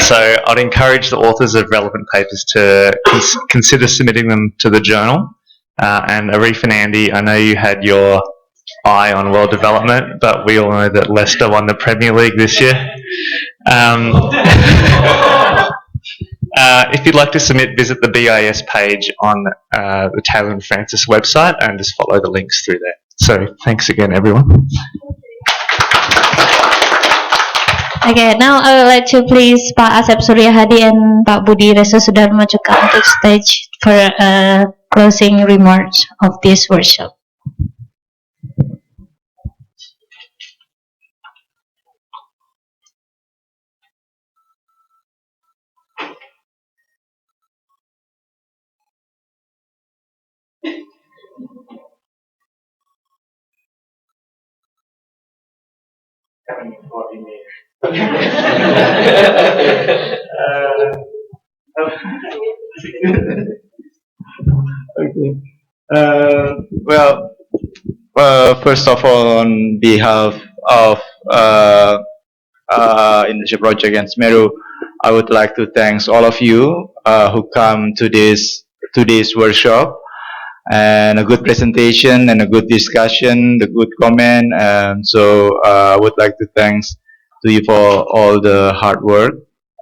So I'd encourage the authors of relevant papers to consider submitting them to the journal. And Arif and Andy, I know you had your eye on world development, but we all know that Leicester won the Premier League this year. If you'd like to submit, visit the BIS page on the Taylor and Francis website and just follow the links through there. So thanks again, everyone. Okay, now I would like to please Pak Asep Suryahadi and Pak Budy Resosudarmo to come to the stage for closing remarks of this workshop. Okay. Well, first of all, on behalf of Indonesia Project and SMERU, I would like to thank all of you who come to this workshop, and a good presentation and a good discussion, the good comment, and so I would like to thanks to you for all the hard work.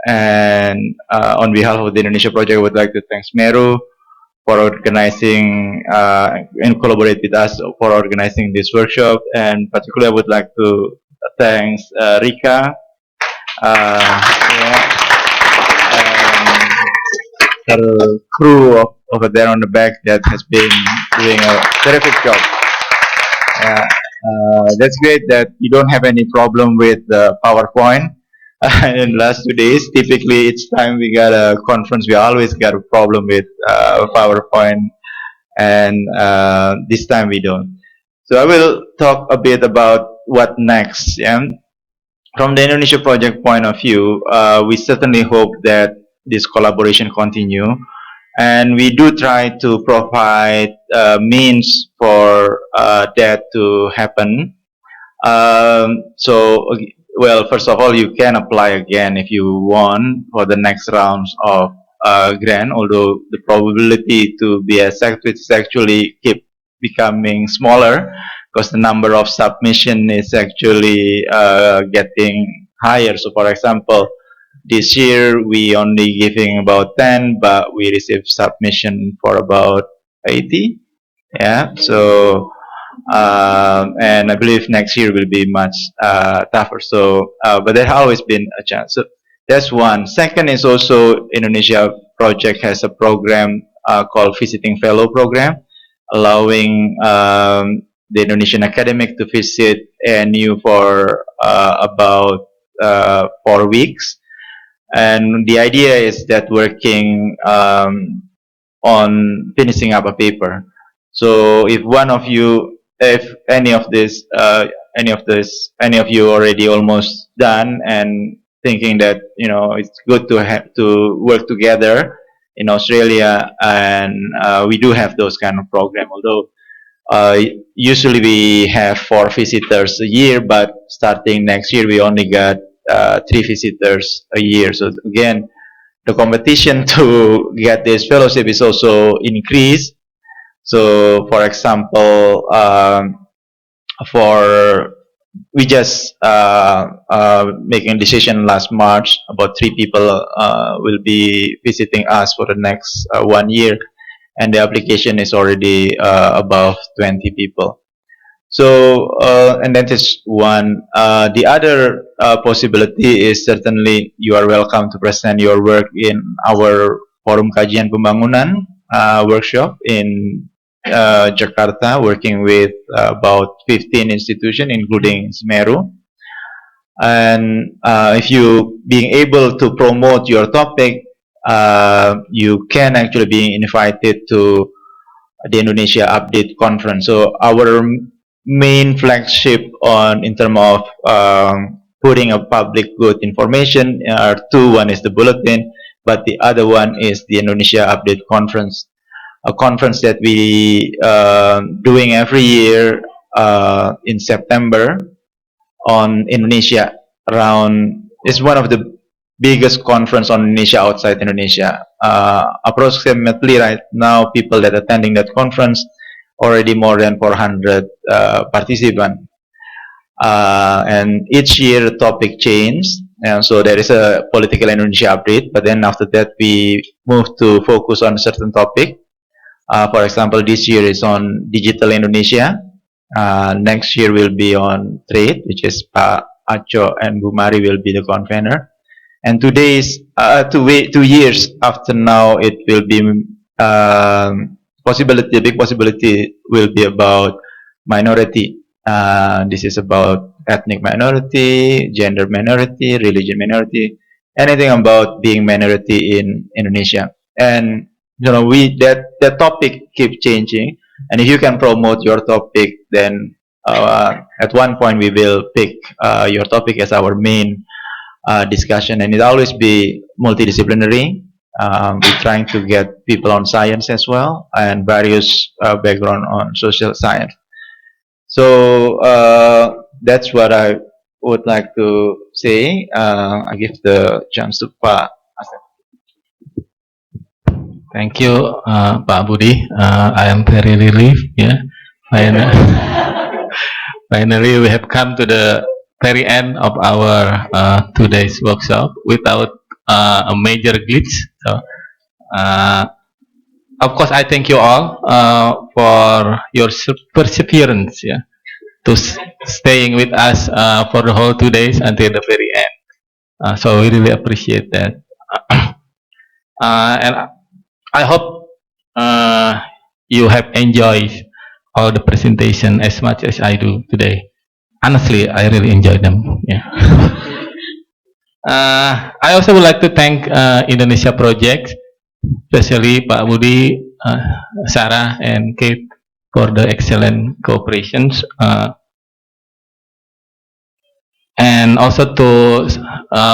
And on behalf of the Indonesia Project, I would like to thank SMERU for organizing and collaborate with us for organizing this workshop. And particularly, I would like to thank Rika, and the crew over there on the back that has been doing a terrific job. That's great that you don't have any problem with the PowerPoint. In the last 2 days, typically each time we got a conference, we always got a problem with PowerPoint, and this time we don't. So I will talk a bit about what next. Yeah? From the Indonesia Project point of view, we certainly hope that this collaboration continue, and we do try to provide means for that to happen. Well, first of all, you can apply again if you want for the next rounds of grant, although the probability to be accepted is actually keep becoming smaller because the number of submission is actually getting higher. So for example, this year we only giving about 10, but we received submission for about 80. Yeah, so and I believe next year will be much tougher. So, but there has always been a chance. So that's one. Second is also Indonesia Project has a program called Visiting Fellow Program, allowing the Indonesian academic to visit ANU for about 4 weeks. And the idea is that working on finishing up a paper. So if one of you, if any of you already almost done and thinking that it's good to have to work together in Australia, and we do have those kind of program. Although usually we have 4 visitors a year, but starting next year we only got 3 visitors a year. So again, the competition to get this fellowship is also increased. So, for example, we just making a decision last March about 3 people will be visiting us for the next 1 year, and the application is already above 20 people. So, and that is one. The other possibility is certainly you are welcome to present your work in our Forum Kajian Pembangunan workshop in Jakarta, working with about 15 institutions, including SMERU. And if you being able to promote your topic, you can actually be invited to the Indonesia Update Conference. So our main flagship in terms of putting a public good information are 2. One is the bulletin, but the other one is the Indonesia Update Conference, a conference that we doing every year in September on Indonesia. It's one of the biggest conference on Indonesia outside Indonesia. Approximately right now, people that attending that conference already more than 400 participants. And each year the topic changes. And so there is a political Indonesia update, but then after that we move to focus on a certain topic. For example, this year is on digital Indonesia. Next year will be on trade, which is Pak Acho and Bu Mari will be the convener. And 2 years after now, it will be big possibility will be about minority. This is about ethnic minority, gender minority, religion minority, anything about being minority in Indonesia. And that topic keep changing. And if you can promote your topic, then at one point we will pick your topic as our main discussion, and it always be multidisciplinary. We're trying to get people on science as well and various background on social science. So that's what I would like to say. I give the chance to Pak Asep. Thank you, Pak Budy. I am very relieved. Yeah, finally we have come to the very end of our today's workshop without a major glitch. So, of course, I thank you all for your perseverance, yeah, to staying with us for the whole 2 days until the very end. So we really appreciate that. And I hope you have enjoyed all the presentation as much as I do today. Honestly, I really enjoyed them. Yeah. I also would like to thank Indonesia Project, especially Pak Budy, Sarah, and Kate for the excellent cooperations. And also to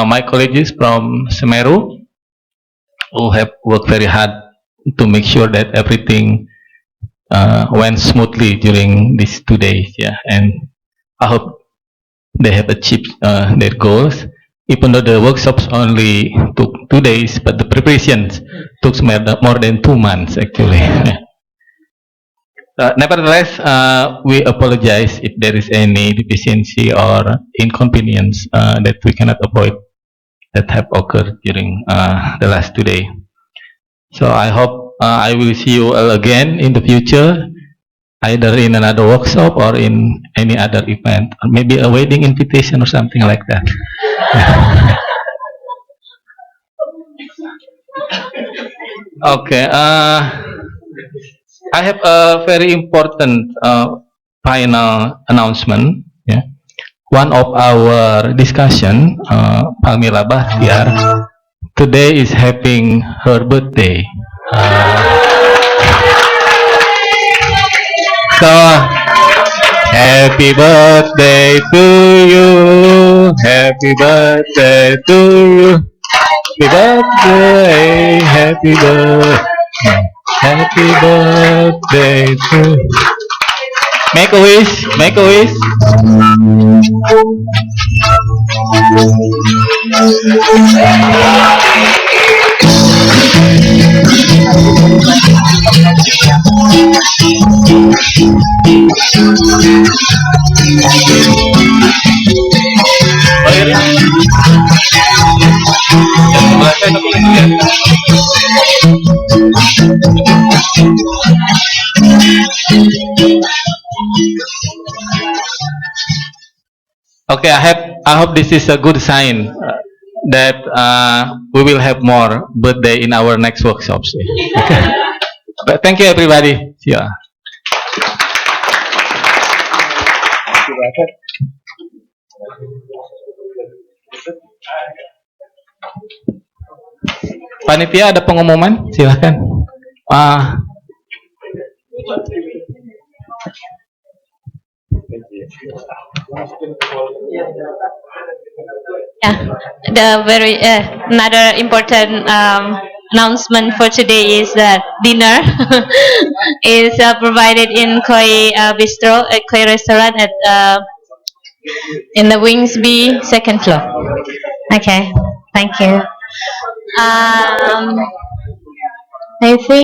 my colleagues from SMERU, who have worked very hard to make sure that everything went smoothly during these 2 days. Yeah, and I hope they have achieved their goals. Even though the workshops only took 2 days, but the preparations took more than 2 months actually. Nevertheless, we apologize if there is any deficiency or inconvenience that we cannot avoid that have occurred during the last 2 days. So I hope I will see you all again in the future, either in another workshop or in any other event, or maybe a wedding invitation or something like that. Okay, I have a very important final announcement. Yeah. One of our discussion, Palmira Bachtiar, today is having her birthday. So, happy birthday to you, happy birthday to you, happy birthday, happy birthday to you. Make a wish, make a wish. Okay, I hope this is a good sign that we will have more birthday in our next workshops. Okay. But thank you everybody. See ya. Panitia ada pengumuman, silahkan. Yeah, another important announcement for today is that dinner is provided in Koi Bistro, at Koi Restaurant at in the Wings B second floor. Okay, thank you. I think.